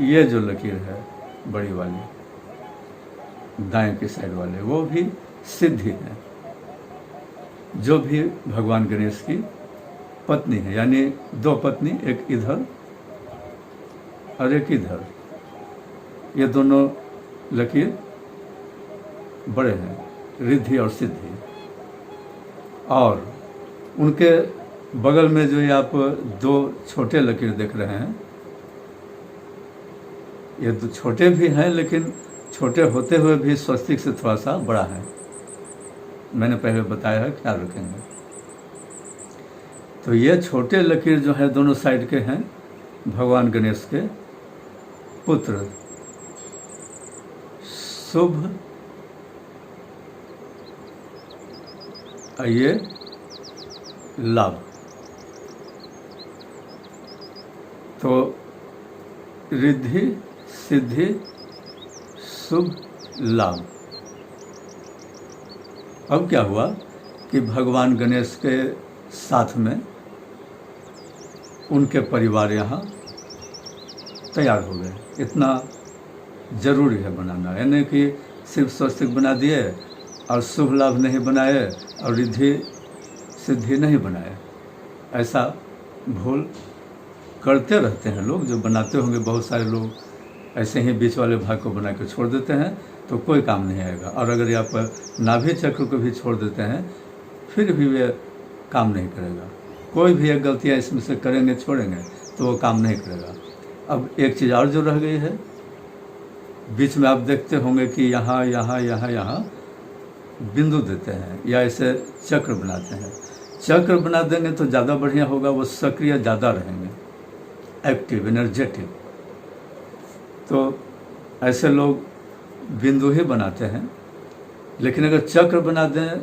ये जो लकीर है बड़ी वाली दाएं की साइड वाले, वो भी सिद्धि है, जो भी भगवान गणेश की पत्नी है। यानी दो पत्नी, एक इधर और एक इधर, ये दोनों लकीर बड़े हैं, रिद्धि और सिद्धि। और उनके बगल में जो ये आप दो छोटे लकीर देख रहे हैं, ये दो छोटे भी हैं, लेकिन छोटे होते हुए भी स्वस्तिक से थोड़ा सा बड़ा है। मैंने पहले बताया है, ख्याल रखेंगे। तो ये छोटे लकीर जो है दोनों साइड के हैं भगवान गणेश के पुत्र, शुभ, ये लाभ। तो रिद्धि, सिद्धि, शुभ, लाभ। अब क्या हुआ कि भगवान गणेश के साथ में उनके परिवार यहाँ तैयार हो गए। इतना ज़रूरी है बनाना, यानी कि सिर्फ स्वस्तिक बना दिए और शुभ लाभ नहीं बनाए और रिद्धि सिद्धि नहीं बनाए, ऐसा भूल करते रहते हैं लोग। जो बनाते होंगे बहुत सारे लोग ऐसे ही बीच वाले भाग को बना के छोड़ देते हैं तो कोई काम नहीं आएगा। और अगर आप नाभि चक्र को भी छोड़ देते हैं फिर भी वे काम नहीं करेगा। कोई भी एक गलतियाँ इसमें से करेंगे छोड़ेंगे तो वो काम नहीं करेगा। अब एक चीज़ और जो रह गई है, बीच में आप देखते होंगे कि यहाँ यहाँ यहाँ यहाँ बिंदु देते हैं या ऐसे चक्र बनाते हैं। चक्र बना देंगे तो ज़्यादा बढ़िया होगा, वो सक्रिय ज़्यादा रहेंगे, एक्टिव, एनर्जेटिक। तो ऐसे लोग बिंदु ही बनाते हैं। लेकिन अगर चक्र बना दें,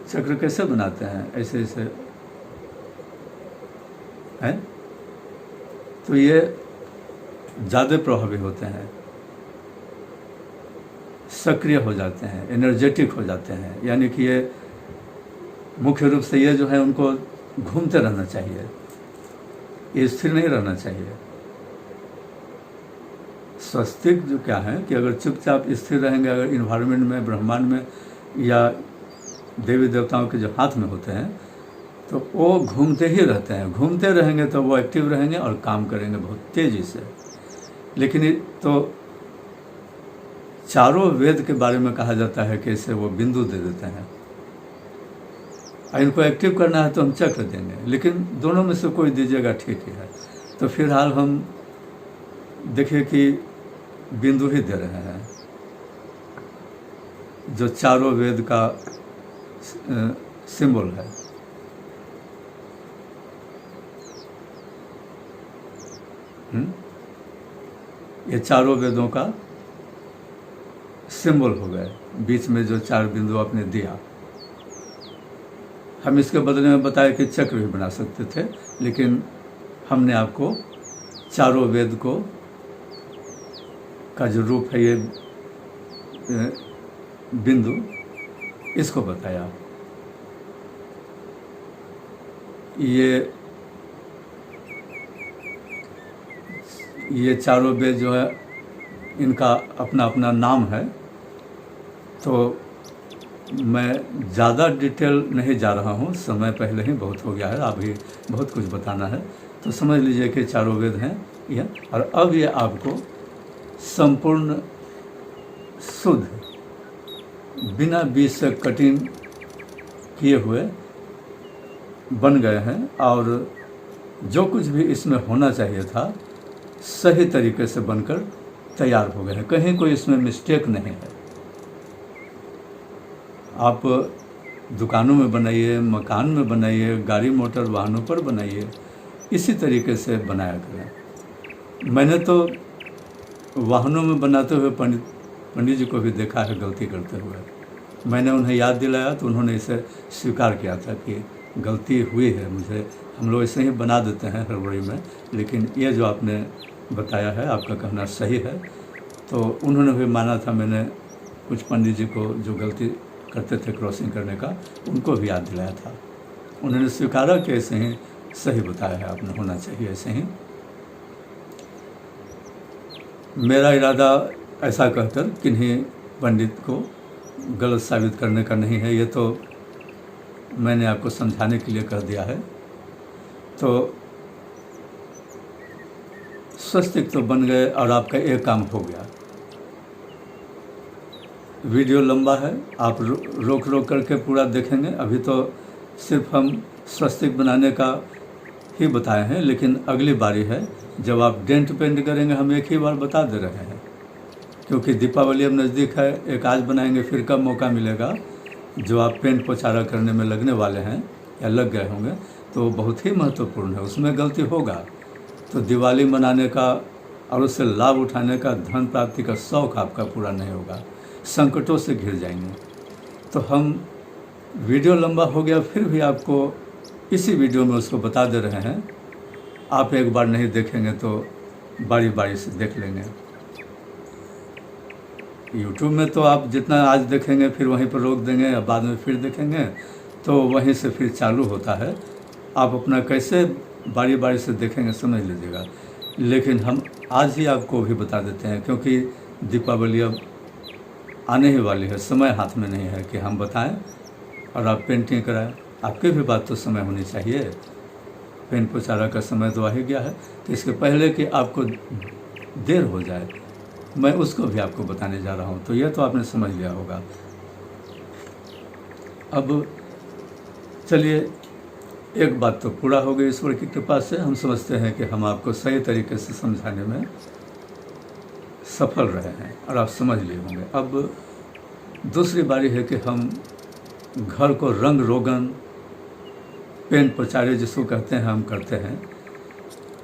चक्र कैसे बनाते हैं, ऐसे ऐसे हैं, तो ये ज़्यादा प्रभावी होते हैं, सक्रिय हो जाते हैं, एनर्जेटिक हो जाते हैं। यानी कि ये मुख्य रूप से ये जो है उनको घूमते रहना चाहिए, ये स्थिर नहीं रहना चाहिए। स्वस्तिक जो क्या है कि अगर चुपचाप स्थिर रहेंगे, अगर इन्वायरमेंट में, ब्रह्मांड में या देवी देवताओं के जो हाथ में होते हैं तो वो घूमते ही रहते हैं। घूमते रहेंगे तो वो एक्टिव रहेंगे और काम करेंगे बहुत तेज़ी से। लेकिन तो चारों वेद के बारे में कहा जाता है कि इसे वो बिंदु दे देते हैं। इनको एक्टिव करना है तो हम चक्र देंगे, लेकिन दोनों में से कोई दीजिएगा ठीक ही है। तो फिलहाल हम देखिए कि बिंदु ही दे रहे हैं, जो चारों वेद का सिंबल है। ये चारों वेदों का सिंबल हो गए। बीच में जो चार बिंदु आपने दिया, हम इसके बदले में बताया कि चक्र भी बना सकते थे, लेकिन हमने आपको चारों वेद को का जो रूप है, ये बिंदु, इसको बताया। ये चारों वेद जो है इनका अपना अपना नाम है। तो मैं ज़्यादा डिटेल नहीं जा रहा हूँ, समय पहले ही बहुत हो गया है, अभी बहुत कुछ बताना है। तो समझ लीजिए कि चारों वेद हैं ये। और अब ये आपको संपूर्ण शुद्ध, बिना बीज से कटिंग किए हुए बन गए हैं। और जो कुछ भी इसमें होना चाहिए था सही तरीके से बनकर तैयार हो गए हैं। कहीं कोई इसमें मिस्टेक नहीं है। आप दुकानों में बनाइए, मकान में बनाइए, गाड़ी मोटर वाहनों पर बनाइए, इसी तरीके से बनाया करें। मैंने तो वाहनों में बनाते हुए पंडित जी को भी देखा है गलती करते हुए। मैंने उन्हें याद दिलाया तो उन्होंने इसे स्वीकार किया था कि गलती हुई है मुझे, हम लोग ऐसे ही बना देते हैं हड़बड़ी में, लेकिन ये जो आपने बताया है, आपका कहना सही है। तो उन्होंने भी माना था। मैंने कुछ पंडित जी को जो गलती करते थे क्रॉसिंग करने का, उनको भी याद दिलाया था। उन्होंने स्वीकारा कि ऐसे ही सही बताया है आपने, होना चाहिए ऐसे ही। मेरा इरादा ऐसा कहकर किन्हीं पंडित को गलत साबित करने का नहीं है, ये तो मैंने आपको समझाने के लिए कह दिया है। तो स्वस्तिक तो बन गए और आपका एक काम हो गया। वीडियो लंबा है, आप रोक करके पूरा देखेंगे। अभी तो सिर्फ हम स्वस्तिक बनाने का ही बताए हैं, लेकिन अगली बारी है जब आप डेंट पेंट करेंगे, हम एक ही बार बता दे रहे हैं। क्योंकि दीपावली अब नज़दीक है, एक आज बनाएंगे फिर कब मौका मिलेगा। जो आप पेंट पोचारा करने में लगने वाले हैं या लग गए होंगे, तो बहुत ही महत्वपूर्ण है, उसमें गलती होगा तो दिवाली मनाने का और उससे लाभ उठाने का, धन प्राप्ति का शौक़ आपका पूरा नहीं होगा, संकटों से घिर जाएंगे। तो हम वीडियो लंबा हो गया, फिर भी आपको इसी वीडियो में उसको बता दे रहे हैं। आप एक बार नहीं देखेंगे तो बारी बारी से देख लेंगे। यूट्यूब में तो आप जितना आज देखेंगे फिर वहीं पर रोक देंगे, या बाद में फिर देखेंगे, तो वहीं से फिर चालू होता है। आप अपना कैसे बारी बारी से देखेंगे समझ लीजिएगा। लेकिन हम आज ही आपको भी बता देते हैं, क्योंकि दीपावली अब आने ही वाली है, समय हाथ में नहीं है कि हम बताएं और आप पेंटिंग कराएं। आपके भी बात तो समय होनी चाहिए, पेंट पुचारा का समय तो आ ही गया है। तो इसके पहले कि आपको देर हो जाए, मैं उसको भी आपको बताने जा रहा हूँ। तो यह तो आपने समझ लिया होगा। अब चलिए, एक बात तो पूरा हो गई ईश्वर की कृपा से। हम समझते हैं कि हम आपको सही तरीके से समझाने में सफल रहे हैं और आप समझ लिए होंगे। अब दूसरी बारी है कि हम घर को रंग रोगन, पेंट पुचारे जिसको कहते हैं, हम करते हैं।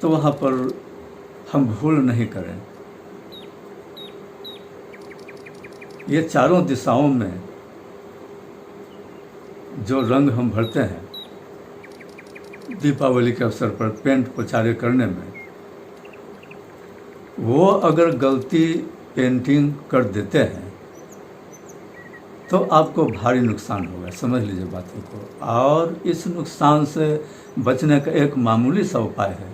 तो वहाँ पर हम भूल नहीं करें। ये चारों दिशाओं में जो रंग हम भरते हैं दीपावली के अवसर पर पेंट पुचारे करने में, वो अगर गलती पेंटिंग कर देते हैं तो आपको भारी नुकसान होगा, समझ लीजिए बातों को। और इस नुकसान से बचने का एक मामूली सा उपाय है।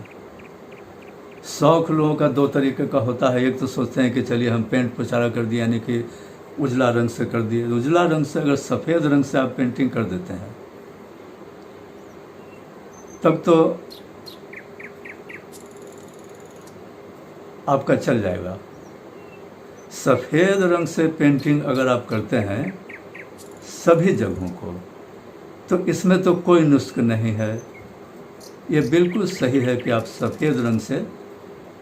शौक लोगों का दो तरीके का होता है। एक तो सोचते हैं कि चलिए हम पेंट पुचारा कर दिए, यानी कि उजला रंग से कर दिए। उजला रंग से अगर सफ़ेद रंग से आप पेंटिंग कर देते हैं तब तो आपका चल जाएगा। सफ़ेद रंग से पेंटिंग अगर आप करते हैं सभी जगहों को, तो इसमें तो कोई नुस्ख नहीं है। ये बिल्कुल सही है कि आप सफ़ेद रंग से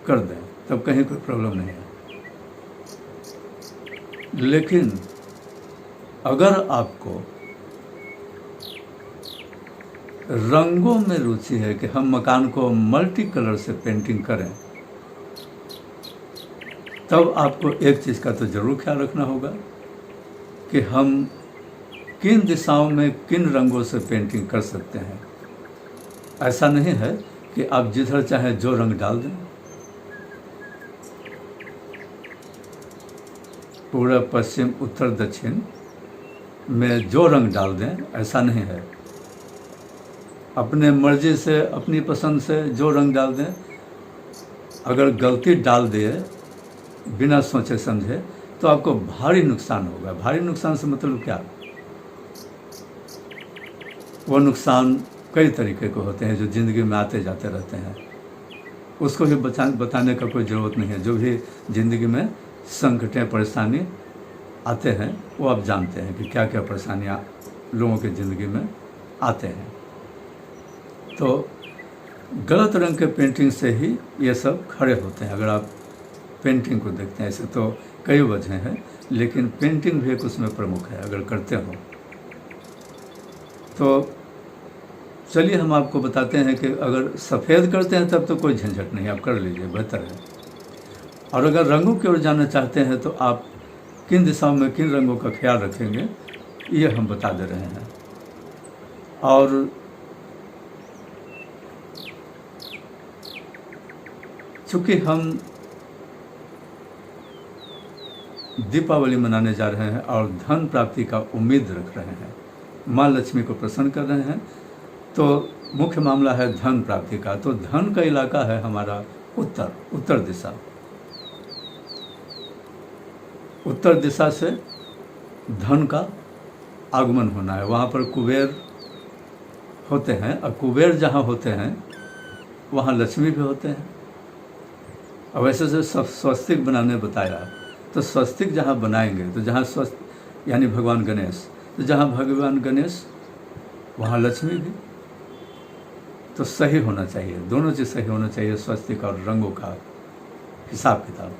कर दें, तब कहीं कोई प्रॉब्लम नहीं है। लेकिन अगर आपको रंगों में रुचि है कि हम मकान को मल्टी कलर से पेंटिंग करें, तब आपको एक चीज़ का तो ज़रूर ख्याल रखना होगा कि हम किन दिशाओं में किन रंगों से पेंटिंग कर सकते हैं। ऐसा नहीं है कि आप जिधर चाहें जो रंग डाल दें, पूर्व पश्चिम उत्तर दक्षिण में जो रंग डाल दें, ऐसा नहीं है। अपने मर्जी से, अपनी पसंद से जो रंग डाल दें। अगर गलती डाल दिए बिना सोचे समझे तो आपको भारी नुकसान होगा। भारी नुकसान से मतलब क्या? वो नुकसान कई तरीके के होते हैं जो ज़िंदगी में आते जाते रहते हैं। उसको भी बताने का कोई ज़रूरत नहीं है। जो भी ज़िंदगी में संकटें, परेशानी आते हैं, वो आप जानते हैं कि क्या क्या परेशानियाँ लोगों की ज़िंदगी में आते हैं। तो गलत रंग के पेंटिंग से ही ये सब खड़े होते हैं। अगर आप पेंटिंग को देखते हैं, ऐसे तो कई वजह हैं, लेकिन पेंटिंग भी एक उसमें प्रमुख है अगर करते हो। तो चलिए हम आपको बताते हैं कि अगर सफ़ेद करते हैं तब तो कोई झंझट नहीं, आप कर लीजिए, बेहतर है। और अगर रंगों की ओर जाना चाहते हैं तो आप किन दिशाओं में किन रंगों का ख्याल रखेंगे, ये हम बता दे रहे हैं। और चूँकि हम दीपावली मनाने जा रहे हैं और धन प्राप्ति का उम्मीद रख रहे हैं, माँ लक्ष्मी को प्रसन्न कर रहे हैं, तो मुख्य मामला है धन प्राप्ति का। तो धन का इलाका है हमारा उत्तर दिशा। उत्तर दिशा से धन का आगमन होना है। वहाँ पर कुबेर होते हैं, और कुबेर जहाँ होते हैं वहाँ लक्ष्मी भी होते हैं। अब वैसे से स्वस्तिक बनाने बताया, तो स्वस्तिक जहाँ बनाएंगे तो जहाँ यानी भगवान गणेश, तो जहाँ भगवान गणेश वहाँ लक्ष्मी भी। तो सही होना चाहिए, दोनों चीज़ सही होना चाहिए, स्वस्तिक और रंगों का हिसाब किताब।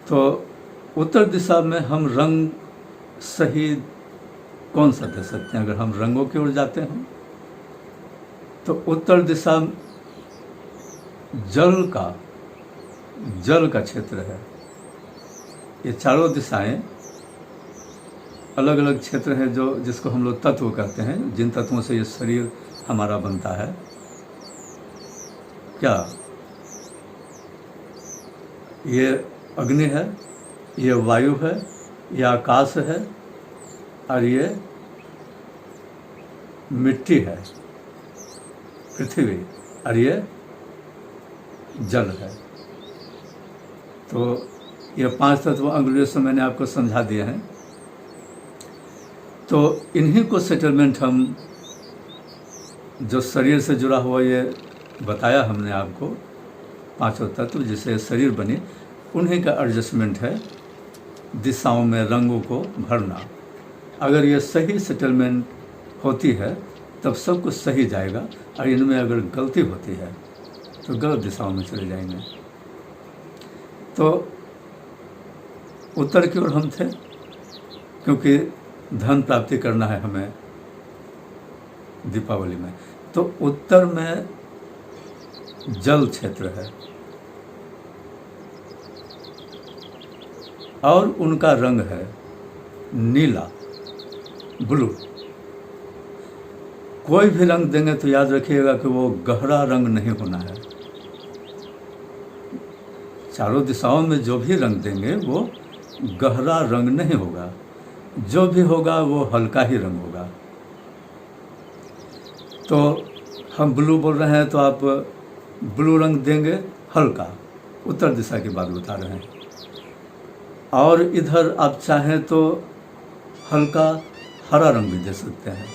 तो उत्तर दिशा में हम रंग सही कौन सा दे सकते हैं? अगर हम रंगों की ओर जाते हैं तो उत्तर दिशा जल का क्षेत्र है। ये चारों दिशाएं अलग अलग क्षेत्र हैं जो जिसको हम लोग तत्व कहते हैं, जिन तत्वों से ये शरीर हमारा बनता है। क्या ये अग्नि है, ये वायु है, ये आकाश है और ये मिट्टी है, पृथ्वी, और ये जल है। तो ये 5 तत्व अंग्रेजियों से मैंने आपको समझा दिए हैं। तो इन्हीं को सेटलमेंट हम जो शरीर से जुड़ा हुआ ये बताया हमने आपको 5 तत्व जिससे शरीर बने, उन्हीं का एडजस्टमेंट है दिशाओं में रंगों को भरना। अगर ये सही सेटलमेंट होती है तब सब कुछ सही जाएगा, और इनमें अगर गलती होती है तो गलत दिशाओं में चले जाएंगे। तो उत्तर की ओर हम थे, क्योंकि धन प्राप्ति करना है हमें दीपावली में। तो उत्तर में जल क्षेत्र है और उनका रंग है नीला, ब्लू। कोई भी रंग देंगे तो याद रखिएगा कि वो गहरा रंग नहीं होना है। चारों दिशाओं में जो भी रंग देंगे वो गहरा रंग नहीं होगा, जो भी होगा वो हल्का ही रंग होगा। तो हम ब्लू बोल रहे हैं तो आप ब्लू रंग देंगे हल्का, उत्तर दिशा की बात बता रहे हैं। और इधर आप चाहें तो हल्का हरा रंग भी दे सकते हैं।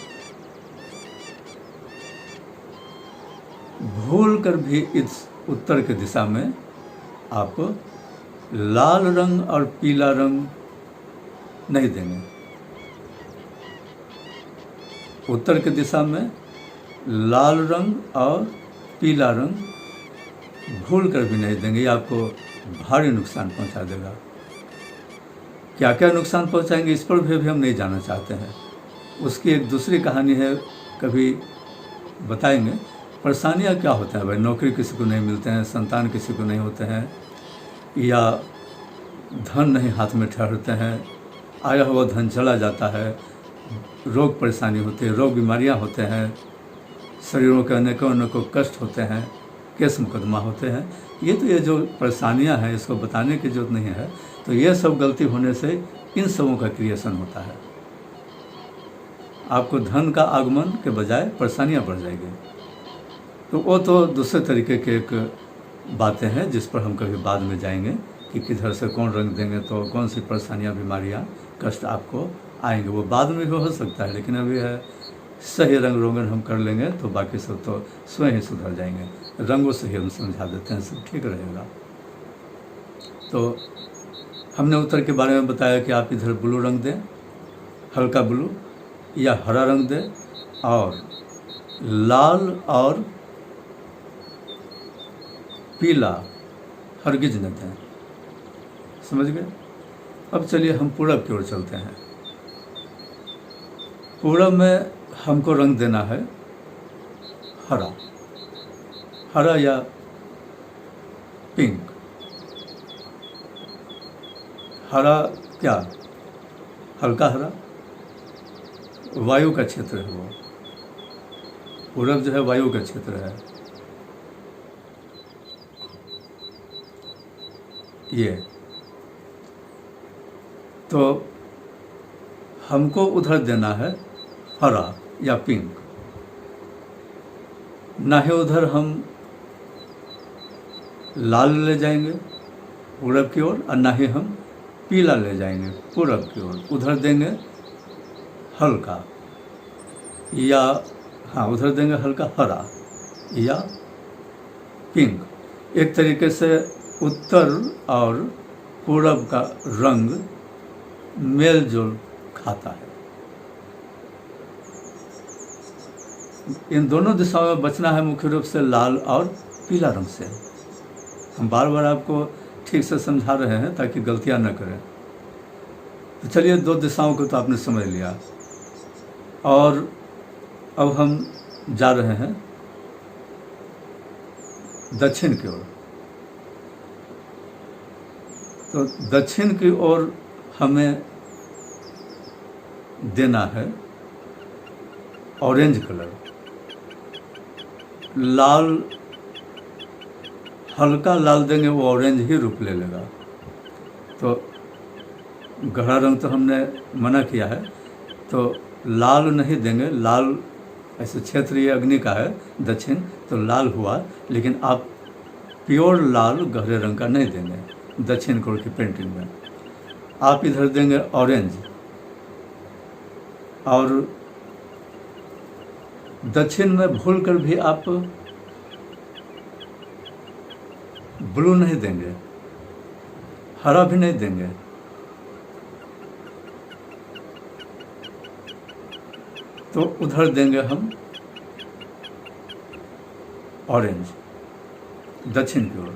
भूल कर भी इस उत्तर की दिशा में आप लाल रंग और पीला रंग नहीं देंगे। उत्तर की दिशा में लाल रंग और पीला रंग भूल कर भी नहीं देंगे, ये आपको भारी नुकसान पहुंचा देगा। क्या क्या नुकसान पहुंचाएंगे इस पर भी हम नहीं जानना चाहते हैं। उसकी एक दूसरी कहानी है, कभी बताएंगे। परेशानियाँ क्या होता है भाई? नौकरी किसी को नहीं मिलते हैं, संतान किसी को नहीं होते हैं, या धन नहीं हाथ में ठहरते हैं, आया हुआ धन चला जाता है, रोग परेशानी होती है, रोग बीमारियां होते हैं, शरीरों के अनेकों कष्ट होते हैं, केस मुकदमा होते हैं। ये जो परेशानियां हैं इसको बताने की जरूरत नहीं है। तो ये सब गलती होने से इन सबों का क्रिएशन होता है। आपको धन का आगमन के बजाय परेशानियां बढ़ जाएगी। तो वो तो दूसरे तरीके के एक बातें हैं जिस पर हम कभी बाद में जाएंगे कि किधर से कौन रंग देंगे तो कौन सी परेशानियां, बीमारियां, कष्ट आपको आएंगे। वो बाद में भी हो सकता है, लेकिन अभी है सही रंग रोगन हम कर लेंगे तो बाकी सब तो स्वयं ही सुधर जाएंगे। रंगों से ही हम समझा देते हैं, सब ठीक रहेगा। तो हमने उत्तर के बारे में बताया कि आप इधर ब्लू रंग दें, हल्का ब्लू, या हरा रंग दें, और लाल और पीला हरगिज न दें। समझ गए? अब चलिए हम पूरब की ओर चलते हैं। पूरब में हमको रंग देना है हरा, हरा या पिंक। हरा क्या? हल्का हरा, वायु का क्षेत्र है वो। पूरब जो है वायु का क्षेत्र है। ये तो हमको उधर देना है हरा या पिंक, ना ही उधर हम लाल ले जाएंगे पूरब की ओर, और ना ही हम पीला ले जाएंगे पूरब की ओर। उधर देंगे हल्का, या हाँ उधर देंगे हल्का हरा या पिंक। एक तरीके से उत्तर और पूरब का रंग मेल जोल खाता है। इन दोनों दिशाओं में बचना है मुख्य रूप से लाल और पीला रंग से। हम बार बार आपको ठीक से समझा रहे हैं ताकि गलतियां न करें। तो चलिए, 2 दिशाओं को तो आपने समझ लिया। और अब हम जा रहे हैं दक्षिण की ओर। तो दक्षिण की ओर हमें देना है ऑरेंज कलर। लाल, हल्का लाल देंगे वो ऑरेंज ही रूप ले लेगा। तो गहरा रंग तो हमने मना किया है, तो लाल नहीं देंगे। लाल ऐसे क्षेत्र ये अग्नि का है दक्षिण, तो लाल हुआ, लेकिन आप प्योर लाल गहरे रंग का नहीं देंगे दक्षिण कोण की पेंटिंग में। आप इधर देंगे ऑरेंज, और दक्षिण में भूल कर भी आप ब्लू नहीं देंगे, हरा भी नहीं देंगे। तो उधर देंगे हम ऑरेंज दक्षिण की ओर।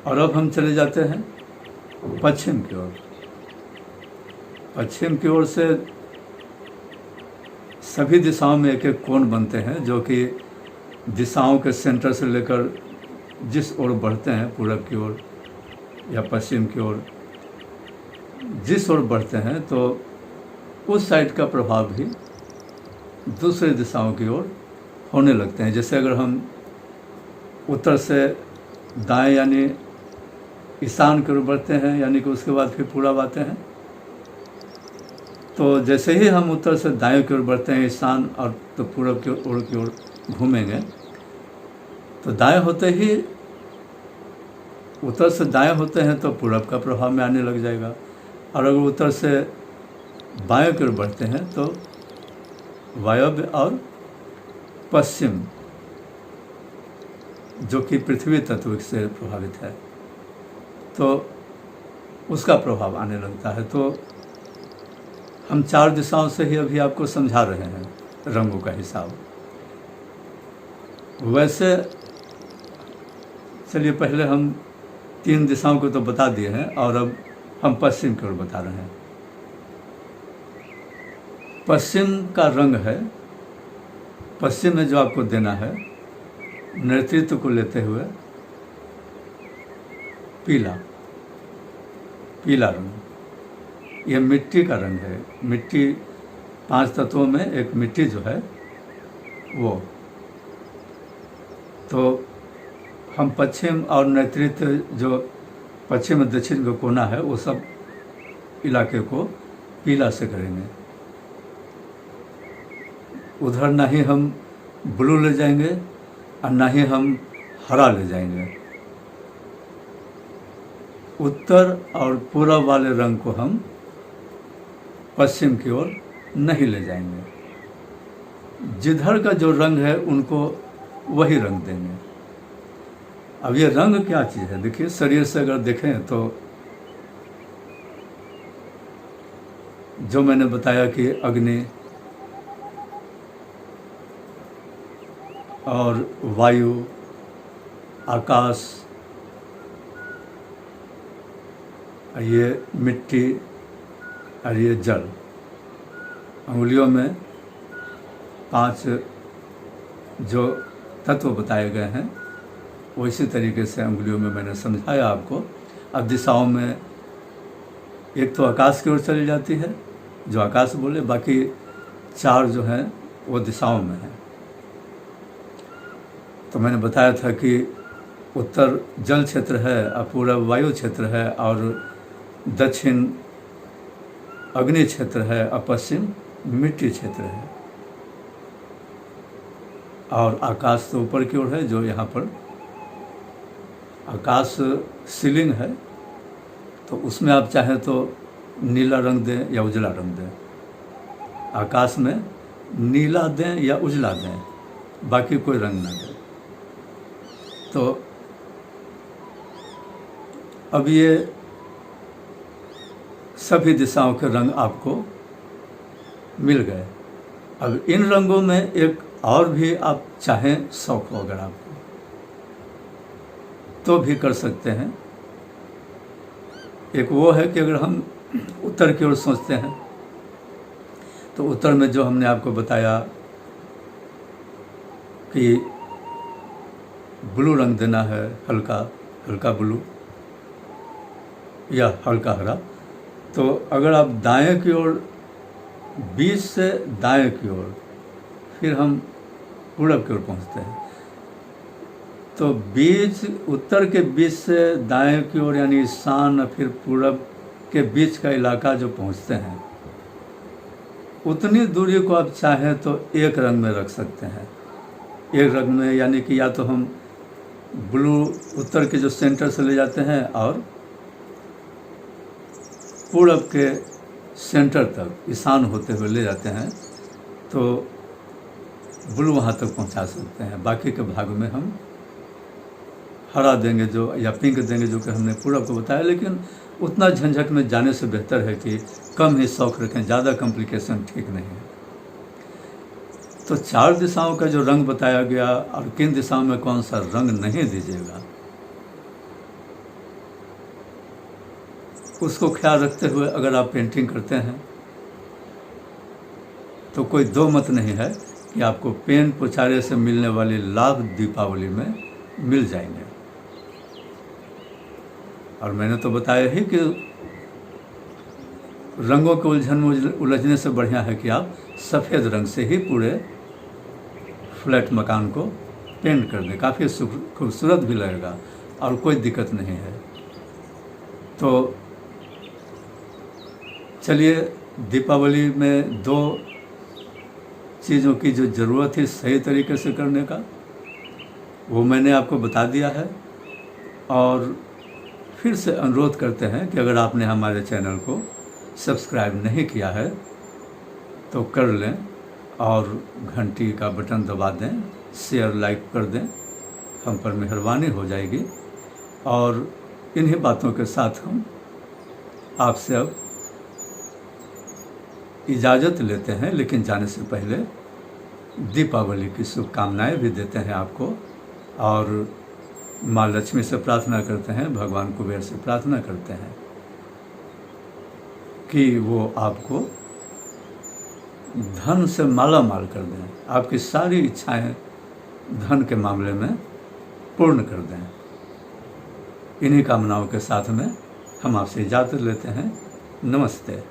और अब हम चले जाते हैं पश्चिम की ओर। पश्चिम की ओर से सभी दिशाओं में एक एक कोण बनते हैं, जो कि दिशाओं के सेंटर से लेकर जिस ओर बढ़ते हैं, पूरब की ओर या पश्चिम की ओर जिस ओर बढ़ते हैं, तो उस साइड का प्रभाव भी दूसरे दिशाओं की ओर होने लगते हैं। जैसे अगर हम उत्तर से दाएं यानी ईशान की ओर बढ़ते हैं, यानी कि उसके बाद फिर पूरब आते हैं, तो जैसे ही हम उत्तर से दाएं की ओर बढ़ते हैं ईशान, और तो पूरब की ओर घूमेंगे, तो दाएं होते ही, उत्तर से दाएं होते हैं तो पूरब का प्रभाव में आने लग जाएगा। और अगर उत्तर से बाएं की ओर बढ़ते हैं तो वायव्य और पश्चिम, जो कि पृथ्वी तत्व से प्रभावित है, तो उसका प्रभाव आने लगता है। तो हम 4 दिशाओं से ही अभी आपको समझा रहे हैं रंगों का हिसाब। वैसे चलिए पहले हम 3 दिशाओं को तो बता दिए हैं, और अब हम पश्चिम की ओर बता रहे हैं। पश्चिम का रंग है, पश्चिम में जो आपको देना है नेतृत्व को लेते हुए पीला, पीला रंग। यह मिट्टी का रंग है। मिट्टी 5 तत्वों में एक मिट्टी जो है वो। तो हम पश्चिम और नेतृत्व, जो पश्चिम और दक्षिण का कोना है, वो सब इलाके को पीला से करेंगे। उधर ना ही हम ब्लू ले जाएंगे और ना ही हम हरा ले जाएंगे। उत्तर और पूरब वाले रंग को हम पश्चिम की ओर नहीं ले जाएंगे। जिधर का जो रंग है उनको वही रंग देंगे। अब ये रंग क्या चीज़ है? देखिए, शरीर से अगर देखें तो जो मैंने बताया कि अग्नि और वायु, आकाश, ये मिट्टी और ये जल, अंगुलियों में 5 जो तत्व बताए गए हैं वो इसी तरीके से अंगुलियों में मैंने समझाया आपको। अब दिशाओं में एक तो आकाश की ओर चली जाती है, जो आकाश बोले, बाकी 4 जो हैं वो दिशाओं में हैं। तो मैंने बताया था कि उत्तर जल क्षेत्र है और पूरब वायु क्षेत्र है, और दक्षिण अग्नि क्षेत्र है और पश्चिम मिट्टी क्षेत्र है, और आकाश तो ऊपर की ओर है, जो यहाँ पर आकाश सीलिंग है। तो उसमें आप चाहें तो नीला रंग दें या उजला रंग दें। आकाश में नीला दें या उजला दें, बाकी कोई रंग ना दें। तो अब ये सभी दिशाओं के रंग आपको मिल गए। अब इन रंगों में एक और भी आप चाहें शौक हो अगर आपको, तो भी कर सकते हैं। एक वो है कि अगर हम उत्तर की ओर सोचते हैं तो उत्तर में जो हमने आपको बताया कि ब्लू रंग देना है, हल्का हल्का ब्लू या हल्का हरा। तो अगर आप दाएं की ओर, बीच से दाएं की ओर, फिर हम पूरब की ओर पहुंचते हैं, तो बीच, उत्तर के बीच से दाएं की ओर यानी ईशान और फिर पूरब के बीच का इलाका जो पहुंचते हैं, उतनी दूरी को आप चाहें तो एक रंग में रख सकते हैं। एक रंग में यानी कि या तो हम ब्लू उत्तर के जो सेंटर से ले जाते हैं और पूरब के सेंटर तक ईशान होते हुए ले जाते हैं, तो ब्लू वहाँ तक पहुँचा सकते हैं। बाकी के भाग में हम हरा देंगे जो, या पिंक देंगे जो कि हमने पूरब को बताया। लेकिन उतना झंझट में जाने से बेहतर है कि कम ही शौक रखें, ज़्यादा कॉम्प्लिकेशन ठीक नहीं है। तो 4 दिशाओं का जो रंग बताया गया और किन दिशाओं में कौन सा रंग नहीं दीजिएगा, उसको ख्याल रखते हुए अगर आप पेंटिंग करते हैं तो कोई दो मत नहीं है कि आपको पेन पोछारे से मिलने वाले लाभ दीपावली में मिल जाएंगे। और मैंने तो बताया ही कि रंगों के उलझन में उलझने से बढ़िया है कि आप सफ़ेद रंग से ही पूरे फ्लैट मकान को पेंट कर दें, काफ़ी खूबसूरत भी लगेगा और कोई दिक्कत नहीं है। तो चलिए, दीपावली में 2 चीज़ों की जो ज़रूरत है सही तरीके से करने का, वो मैंने आपको बता दिया है। और फिर से अनुरोध करते हैं कि अगर आपने हमारे चैनल को सब्सक्राइब नहीं किया है तो कर लें और घंटी का बटन दबा दें, शेयर लाइक कर दें, हम पर मेहरबानी हो जाएगी। और इन्हीं बातों के साथ हम आपसे अब इजाज़त लेते हैं, लेकिन जाने से पहले दीपावली की शुभकामनाएं भी देते हैं आपको, और माँ लक्ष्मी से प्रार्थना करते हैं, भगवान कुबेर से प्रार्थना करते हैं कि वो आपको धन से माला माल कर दें, आपकी सारी इच्छाएं धन के मामले में पूर्ण कर दें। इन्हीं कामनाओं के साथ में हम आपसे इजाज़त लेते हैं। नमस्ते।